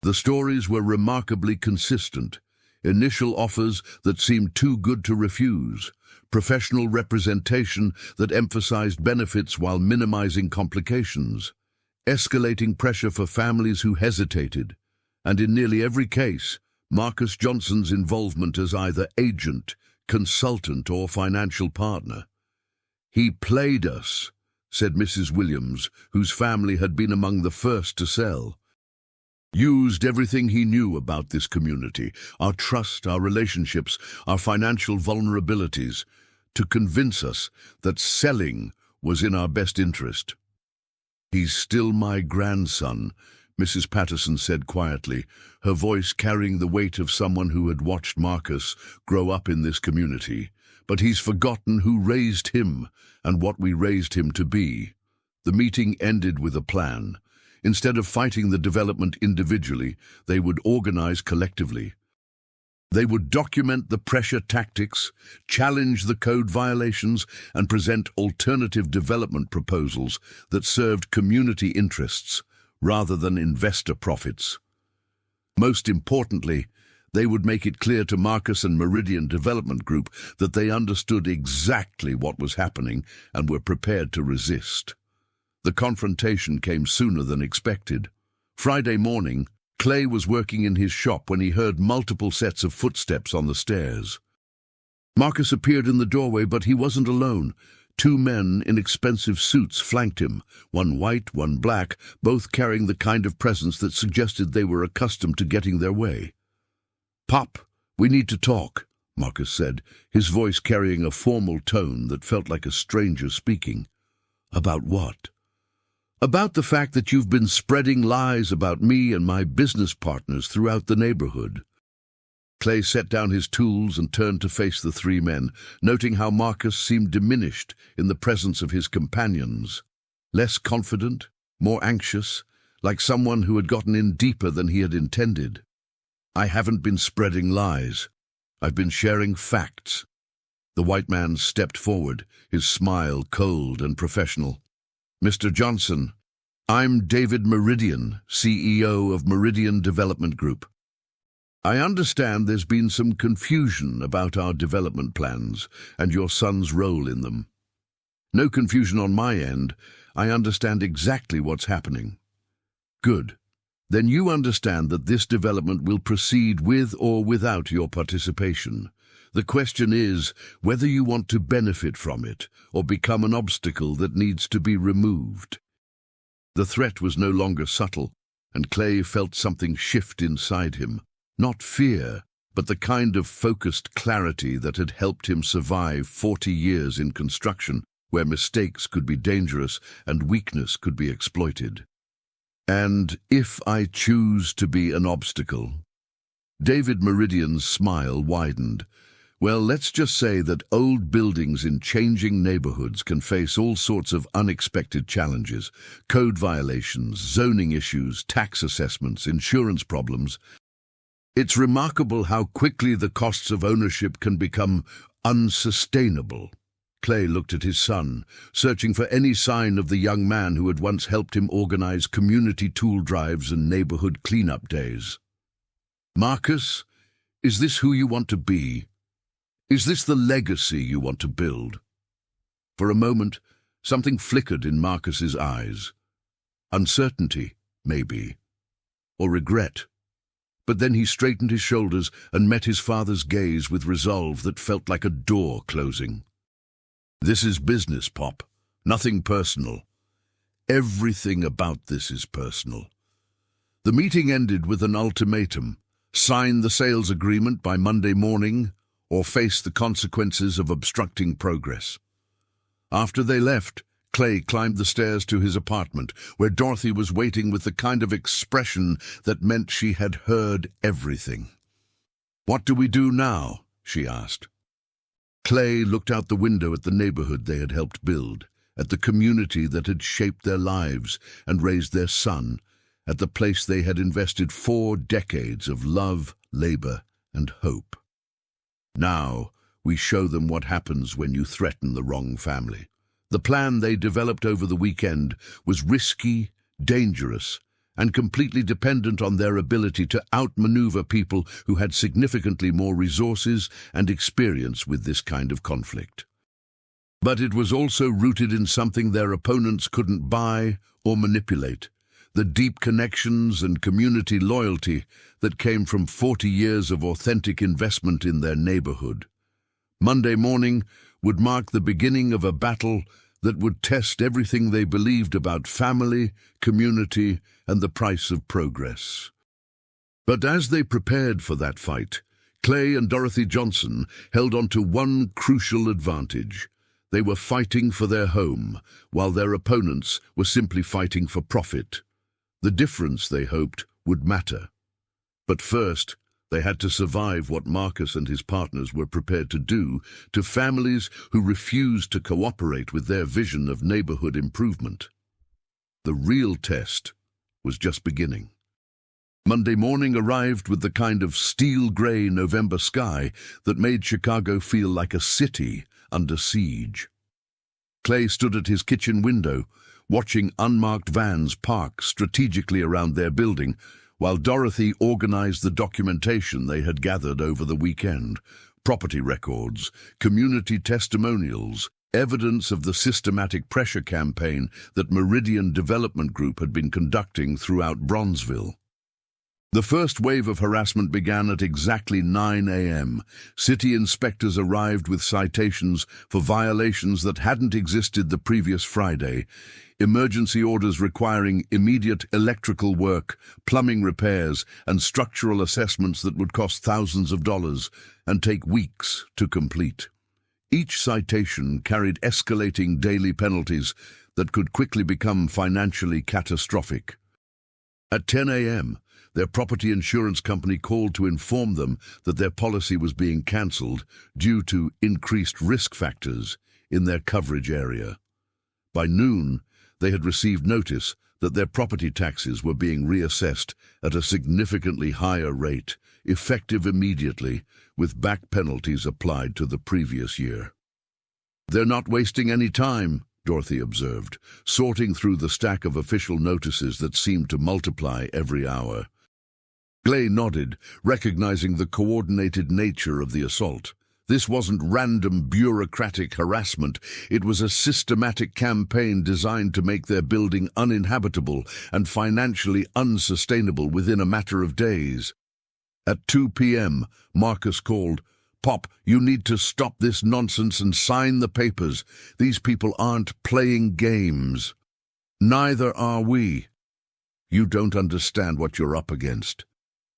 The stories were remarkably consistent: initial offers that seemed too good to refuse, professional representation that emphasized benefits while minimizing complications, escalating pressure for families who hesitated, and in nearly every case, Marcus Johnson's involvement as either agent, consultant, or financial partner. "He played us," said Mrs. Williams, whose family had been among the first to sell. "Used everything he knew about this community, our trust, our relationships, our financial vulnerabilities, to convince us that selling was in our best interest." "He's still my grandson," Mrs. Patterson said quietly, her voice carrying the weight of someone who had watched Marcus grow up in this community. "But he's forgotten who raised him and what we raised him to be." The meeting ended with a plan. Instead of fighting the development individually, they would organize collectively. They would document the pressure tactics, challenge the code violations, and present alternative development proposals that served community interests rather than investor profits. Most importantly, they would make it clear to Marcus and Meridian Development Group that they understood exactly what was happening and were prepared to resist. The confrontation came sooner than expected. Friday morning, Clay was working in his shop when he heard multiple sets of footsteps on the stairs. Marcus appeared in the doorway, but he wasn't alone. 2 men in expensive suits flanked him, one white, one black, both carrying the kind of presence that suggested they were accustomed to getting their way. "Pop, we need to talk," Marcus said, his voice carrying a formal tone that felt like a stranger speaking. "About what?" "About the fact that you've been spreading lies about me and my business partners throughout the neighborhood." Clay set down his tools and turned to face the 3 men, noting how Marcus seemed diminished in the presence of his companions. Less confident, more anxious, like someone who had gotten in deeper than he had intended. "I haven't been spreading lies. I've been sharing facts." The white man stepped forward, his smile cold and professional. "Mr. Johnson, I'm David Meridian, CEO of Meridian Development Group. I understand there's been some confusion about our development plans and your son's role in them. No confusion on my end. I understand exactly what's happening. Good. Then you understand that this development will proceed with or without your participation. The question is whether you want to benefit from it or become an obstacle that needs to be removed. The threat was no longer subtle, and Clay felt something shift inside him. Not fear, but the kind of focused clarity that had helped him survive 40 years in construction, where mistakes could be dangerous and weakness could be exploited. And if I choose to be an obstacle? David Meridian's smile widened. Well, let's just say that old buildings in changing neighborhoods can face all sorts of unexpected challenges: code violations, zoning issues, tax assessments, insurance problems. It's remarkable how quickly the costs of ownership can become unsustainable. Clay looked at his son, searching for any sign of the young man who had once helped him organize community tool drives and neighborhood cleanup days. Marcus, is this who you want to be? Is this the legacy you want to build? For a moment, something flickered in Marcus's eyes. Uncertainty, maybe, or regret. But then he straightened his shoulders and met his father's gaze with resolve that felt like a door closing. This is business, Pop. Nothing personal. Everything about this is personal. The meeting ended with an ultimatum: sign the sales agreement by Monday morning, or face the consequences of obstructing progress. After they left, Clay climbed the stairs to his apartment, where Dorothy was waiting with the kind of expression that meant she had heard everything. "What do we do now?" she asked. Clay looked out the window at the neighborhood they had helped build, at the community that had shaped their lives and raised their son, at the place they had invested 4 decades of love, labor, and hope. Now, we show them what happens when you threaten the wrong family. The plan they developed over the weekend was risky, dangerous, and completely dependent on their ability to outmaneuver people who had significantly more resources and experience with this kind of conflict. But it was also rooted in something their opponents couldn't buy or manipulate: the deep connections and community loyalty that came from 40 years of authentic investment in their neighborhood. Monday morning would mark the beginning of a battle that would test everything they believed about family, community, and the price of progress. But as they prepared for that fight, Clay and Dorothy Johnson held on to one crucial advantage. They were fighting for their home, while their opponents were simply fighting for profit. The difference, they hoped, would matter. But first, they had to survive what Marcus and his partners were prepared to do to families who refused to cooperate with their vision of neighborhood improvement. The real test was just beginning. Monday morning arrived with the kind of steel-gray November sky that made Chicago feel like a city under siege. Clay stood at his kitchen window, watching unmarked vans park strategically around their building, while Dorothy organized the documentation they had gathered over the weekend: property records, community testimonials, evidence of the systematic pressure campaign that Meridian Development Group had been conducting throughout Bronzeville. The first wave of harassment began at exactly 9 a.m. City inspectors arrived with citations for violations that hadn't existed the previous Friday: emergency orders requiring immediate electrical work, plumbing repairs, and structural assessments that would cost thousands of dollars and take weeks to complete. Each citation carried escalating daily penalties that could quickly become financially catastrophic. At 10 a.m., their property insurance company called to inform them that their policy was being cancelled due to increased risk factors in their coverage area. By noon, they had received notice that their property taxes were being reassessed at a significantly higher rate, effective immediately, with back penalties applied to the previous year. "They're not wasting any time," Dorothy observed, sorting through the stack of official notices that seemed to multiply every hour. Clay nodded, recognizing the coordinated nature of the assault. This wasn't random bureaucratic harassment. It was a systematic campaign designed to make their building uninhabitable and financially unsustainable within a matter of days. At 2 p.m., Marcus called, "Pop, you need to stop this nonsense and sign the papers. These people aren't playing games." "Neither are we." "You don't understand what you're up against.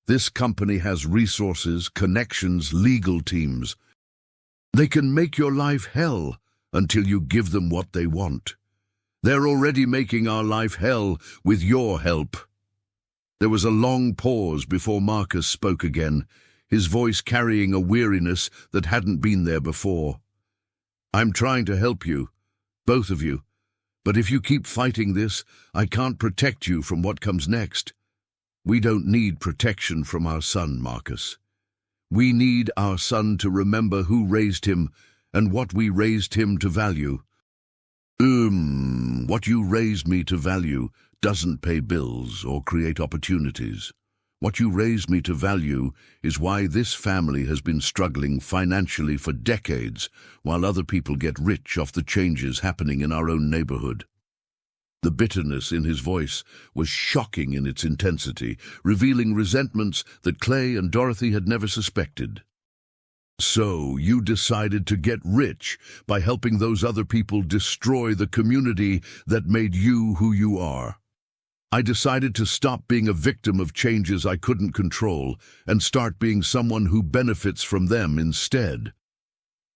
This company has resources, connections, legal teams. They can make your life hell until you give them what they want. They're already making our life hell with your help." There was a long pause before Marcus spoke again, his voice carrying a weariness that hadn't been there before. "I'm trying to help you, both of you, but if you keep fighting this, I can't protect you from what comes next. We don't need protection from our son, Marcus. We need our son to remember who raised him and what we raised him to value." What you raised me to value doesn't pay bills or create opportunities. What you raised me to value is why this family has been struggling financially for decades while other people get rich off the changes happening in our own neighborhood. The bitterness in his voice was shocking in its intensity, revealing resentments that Clay and Dorothy had never suspected. "So you decided to get rich by helping those other people destroy the community that made you who you are. I decided to stop being a victim of changes I couldn't control and start being someone who benefits from them instead."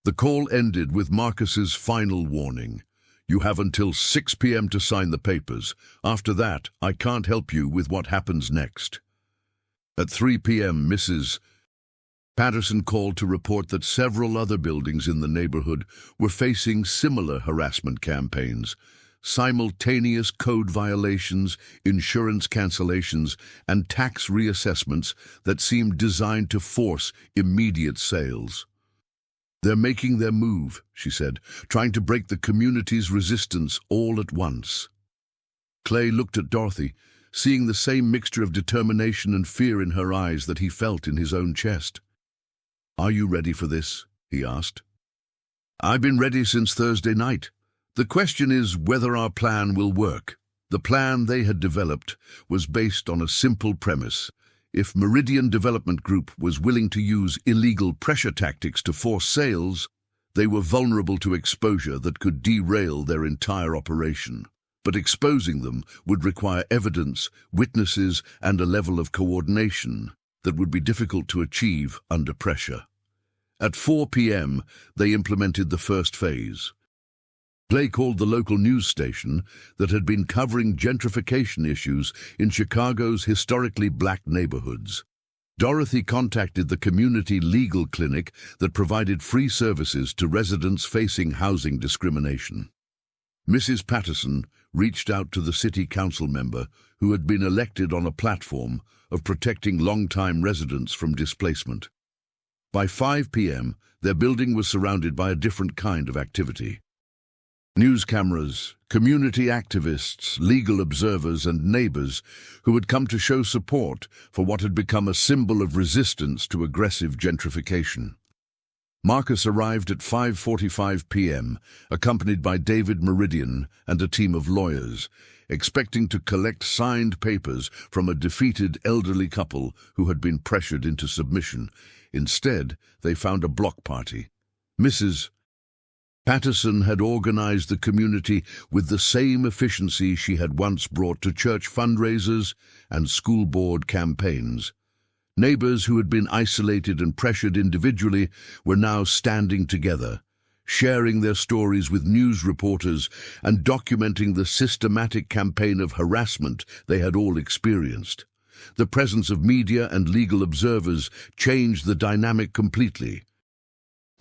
The call ended with Marcus's final warning. "You have until 6 p.m. to sign the papers. After that, I can't help you with what happens next." At 3 p.m., Mrs. Patterson called to report that several other buildings in the neighborhood were facing similar harassment campaigns, simultaneous code violations, insurance cancellations, and tax reassessments that seemed designed to force immediate sales. "They're making their move," she said, "trying to break the community's resistance all at once." Clay looked at Dorothy, seeing the same mixture of determination and fear in her eyes that he felt in his own chest. "Are you ready for this?" he asked. "I've been ready since Thursday night. The question is whether our plan will work." The plan they had developed was based on a simple premise. If Meridian Development Group was willing to use illegal pressure tactics to force sales, they were vulnerable to exposure that could derail their entire operation. But exposing them would require evidence, witnesses, and a level of coordination that would be difficult to achieve under pressure. At 4 p.m., they implemented the first phase. Clay called the local news station that had been covering gentrification issues in Chicago's historically black neighborhoods. Dorothy contacted the community legal clinic that provided free services to residents facing housing discrimination. Mrs. Patterson reached out to the city council member who had been elected on a platform of protecting long-time residents from displacement. By 5 p.m., their building was surrounded by a different kind of activity. News cameras, community activists, legal observers, and neighbors who had come to show support for what had become a symbol of resistance to aggressive gentrification. Marcus arrived at 5:45 p.m., accompanied by David Meridian and a team of lawyers, expecting to collect signed papers from a defeated elderly couple who had been pressured into submission. Instead, they found a block party. Mrs. Patterson had organized the community with the same efficiency she had once brought to church fundraisers and school board campaigns. Neighbors who had been isolated and pressured individually were now standing together, sharing their stories with news reporters and documenting the systematic campaign of harassment they had all experienced. The presence of media and legal observers changed the dynamic completely.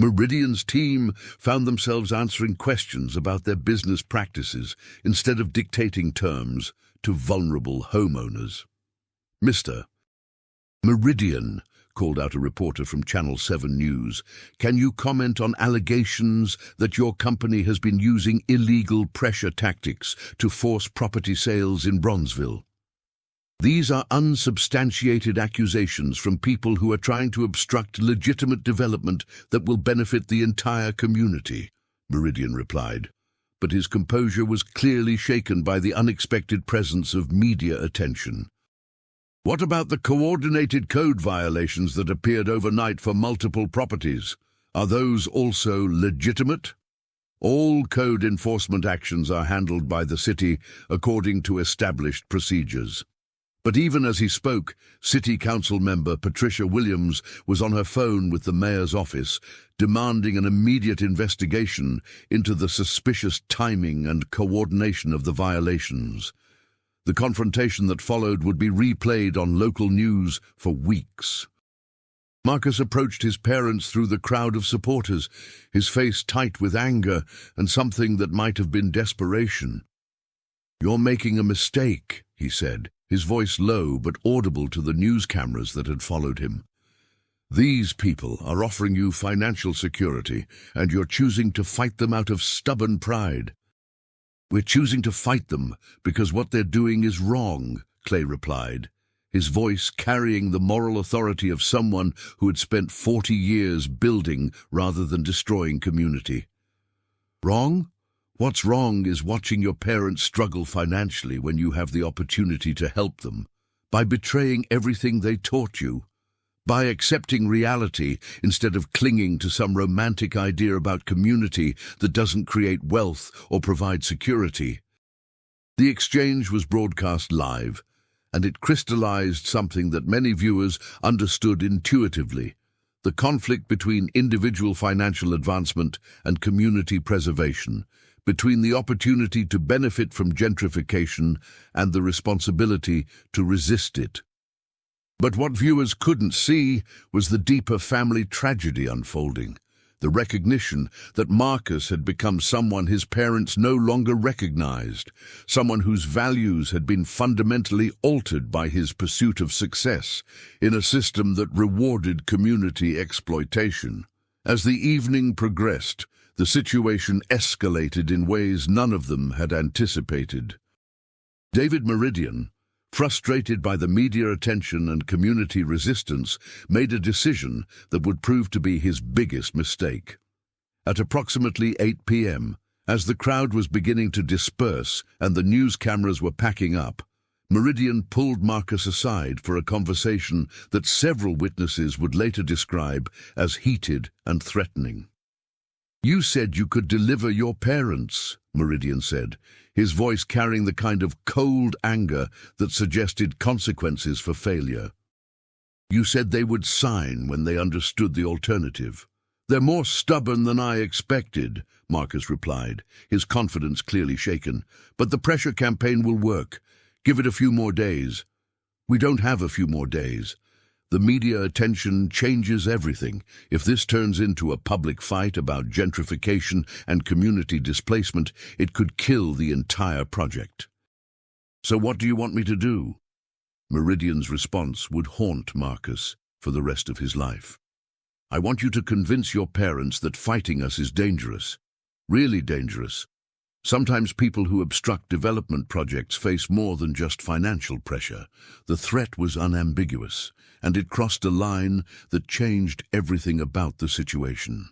Meridian's team found themselves answering questions about their business practices instead of dictating terms to vulnerable homeowners. Mr. Meridian called out a reporter from Channel 7 News. "Can you comment on allegations that your company has been using illegal pressure tactics to force property sales in Bronzeville?" "These are unsubstantiated accusations from people who are trying to obstruct legitimate development that will benefit the entire community," Meridian replied. But his composure was clearly shaken by the unexpected presence of media attention. "What about the coordinated code violations that appeared overnight for multiple properties? Are those also legitimate?" "All code enforcement actions are handled by the city according to established procedures." But even as he spoke, City Council member Patricia Williams was on her phone with the mayor's office, demanding an immediate investigation into the suspicious timing and coordination of the violations. The confrontation that followed would be replayed on local news for weeks. Marcus approached his parents through the crowd of supporters, his face tight with anger and something that might have been desperation. "You're making a mistake," he said, his voice low but audible to the news cameras that had followed him. "These people are offering you financial security, and you're choosing to fight them out of stubborn pride." "We're choosing to fight them because what they're doing is wrong," Clay replied, his voice carrying the moral authority of someone who had spent 40 years building rather than destroying community. "Wrong? What's wrong is watching your parents struggle financially when you have the opportunity to help them, by betraying everything they taught you, by accepting reality instead of clinging to some romantic idea about community that doesn't create wealth or provide security." The exchange was broadcast live, and it crystallized something that many viewers understood intuitively: the conflict between individual financial advancement and community preservation, between the opportunity to benefit from gentrification and the responsibility to resist it. But what viewers couldn't see was the deeper family tragedy unfolding, the recognition that Marcus had become someone his parents no longer recognized, someone whose values had been fundamentally altered by his pursuit of success in a system that rewarded community exploitation. As the evening progressed, the situation escalated in ways none of them had anticipated. David Meridian, frustrated by the media attention and community resistance, made a decision that would prove to be his biggest mistake. At approximately 8 p.m., as the crowd was beginning to disperse and the news cameras were packing up, Meridian pulled Marcus aside for a conversation that several witnesses would later describe as heated and threatening. "You said you could deliver your parents," Meridian said, his voice carrying the kind of cold anger that suggested consequences for failure. "You said they would sign when they understood the alternative." "They're more stubborn than I expected," Marcus replied, his confidence clearly shaken. "But the pressure campaign will work. Give it a few more days." "We don't have a few more days. The media attention changes everything. If this turns into a public fight about gentrification and community displacement, it could kill the entire project." "So what do you want me to do?" Meridian's response would haunt Marcus for the rest of his life. "I want you to convince your parents that fighting us is dangerous, really dangerous. Sometimes people who obstruct development projects face more than just financial pressure." The threat was unambiguous, and it crossed a line that changed everything about the situation.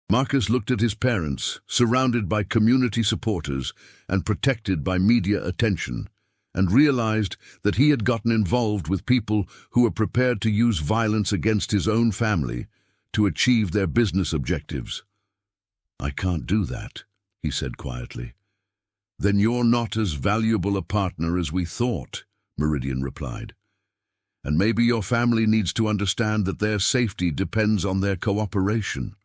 Marcus looked at his parents, surrounded by community supporters and protected by media attention, and realized that he had gotten involved with people who were prepared to use violence against his own family to achieve their business objectives. "I can't do that," he said quietly. "Then you're not as valuable a partner as we thought," Meridian replied. "And maybe your family needs to understand that their safety depends on their cooperation."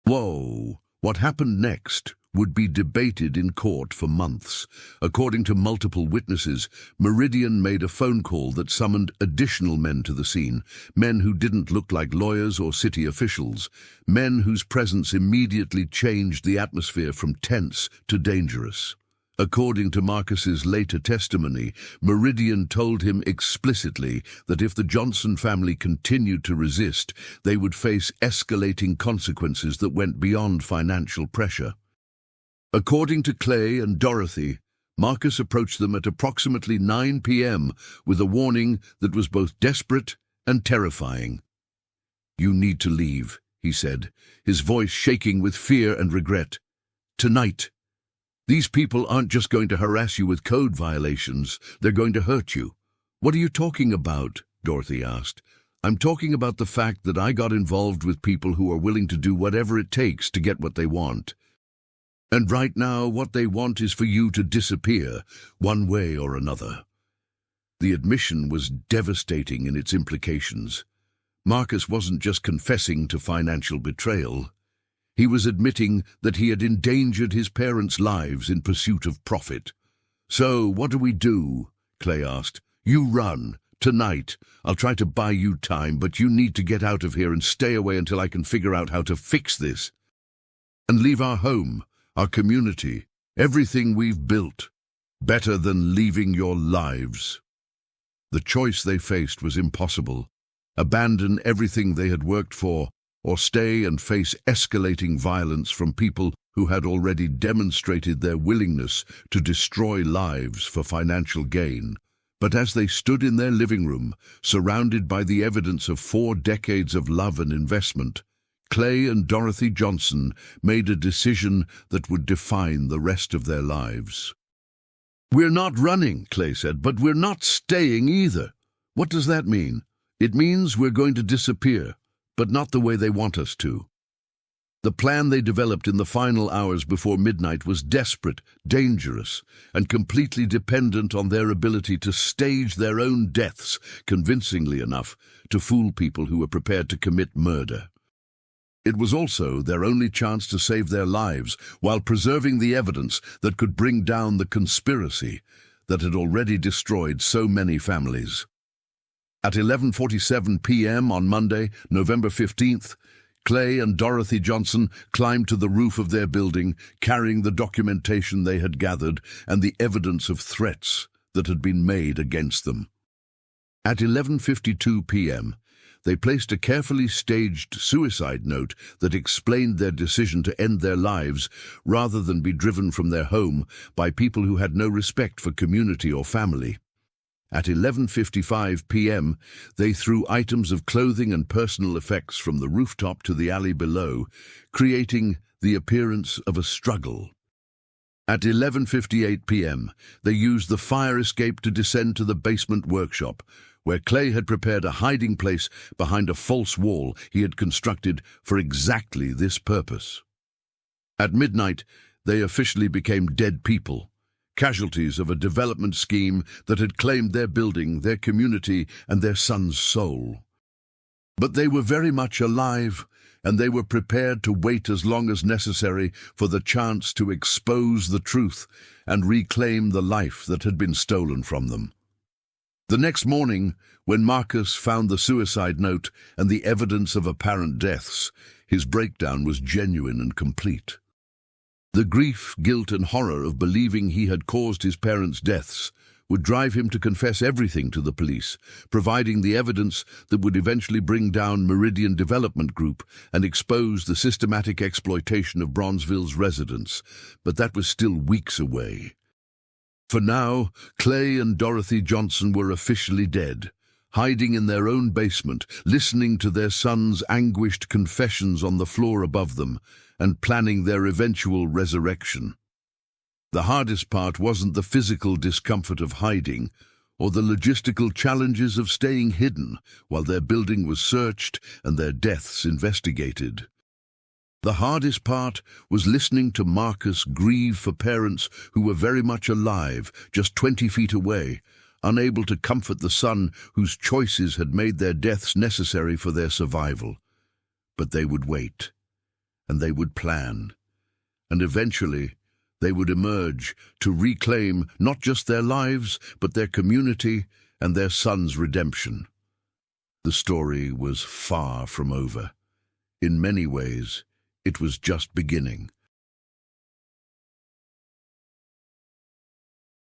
Whoa! What happened next would be debated in court for months. According to multiple witnesses, Meridian made a phone call that summoned additional men to the scene, men who didn't look like lawyers or city officials, men whose presence immediately changed the atmosphere from tense to dangerous. According to Marcus's later testimony, Meridian told him explicitly that if the Johnson family continued to resist, they would face escalating consequences that went beyond financial pressure. According to Clay and Dorothy, Marcus approached them at approximately 9 p.m. with a warning that was both desperate and terrifying. "You need to leave," he said, his voice shaking with fear and regret. "Tonight. These people aren't just going to harass you with code violations, they're going to hurt you." "What are you talking about?" Dorothy asked. "I'm talking about the fact that I got involved with people who are willing to do whatever it takes to get what they want. And right now, what they want is for you to disappear, one way or another." The admission was devastating in its implications. Marcus wasn't just confessing to financial betrayal. He was admitting that he had endangered his parents' lives in pursuit of profit. "So, what do we do?" Clay asked. "You run. Tonight. I'll try to buy you time, but you need to get out of here and stay away until I can figure out how to fix this. And leave our home, our community, everything we've built. Better than leaving your lives." The choice they faced was impossible. Abandon everything they had worked for, or stay and face escalating violence from people who had already demonstrated their willingness to destroy lives for financial gain. But as they stood in their living room, surrounded by the evidence of 4 decades of love and investment, Clay and Dorothy Johnson made a decision that would define the rest of their lives. "We're not running," Clay said, "but we're not staying either." "What does that mean?" "It means we're going to disappear, but not the way they want us to." The plan they developed in the final hours before midnight was desperate, dangerous, and completely dependent on their ability to stage their own deaths convincingly enough to fool people who were prepared to commit murder. It was also their only chance to save their lives while preserving the evidence that could bring down the conspiracy that had already destroyed so many families. At 11:47 p.m. on Monday, November 15th, Clay and Dorothy Johnson climbed to the roof of their building, carrying the documentation they had gathered and the evidence of threats that had been made against them. At 11:52 p.m., they placed a carefully staged suicide note that explained their decision to end their lives rather than be driven from their home by people who had no respect for community or family. At 11:55 p.m., they threw items of clothing and personal effects from the rooftop to the alley below, creating the appearance of a struggle. At 11:58 p.m., they used the fire escape to descend to the basement workshop, where Clay had prepared a hiding place behind a false wall he had constructed for exactly this purpose. At midnight, they officially became dead people, casualties of a development scheme that had claimed their building, their community, and their son's soul. But they were very much alive, and they were prepared to wait as long as necessary for the chance to expose the truth and reclaim the life that had been stolen from them. The next morning, when Marcus found the suicide note and the evidence of apparent deaths, his breakdown was genuine and complete. The grief, guilt, and horror of believing he had caused his parents' deaths would drive him to confess everything to the police, providing the evidence that would eventually bring down Meridian Development Group and expose the systematic exploitation of Bronzeville's residents. But that was still weeks away. For now, Clay and Dorothy Johnson were officially dead, hiding in their own basement, listening to their son's anguished confessions on the floor above them, and planning their eventual resurrection. The hardest part wasn't the physical discomfort of hiding, or the logistical challenges of staying hidden while their building was searched and their deaths investigated. The hardest part was listening to Marcus grieve for parents who were very much alive, just 20 feet away, unable to comfort the son whose choices had made their deaths necessary for their survival. But they would wait, and they would plan, and eventually they would emerge to reclaim not just their lives, but their community and their son's redemption. The story was far from over. In many ways, it was just beginning.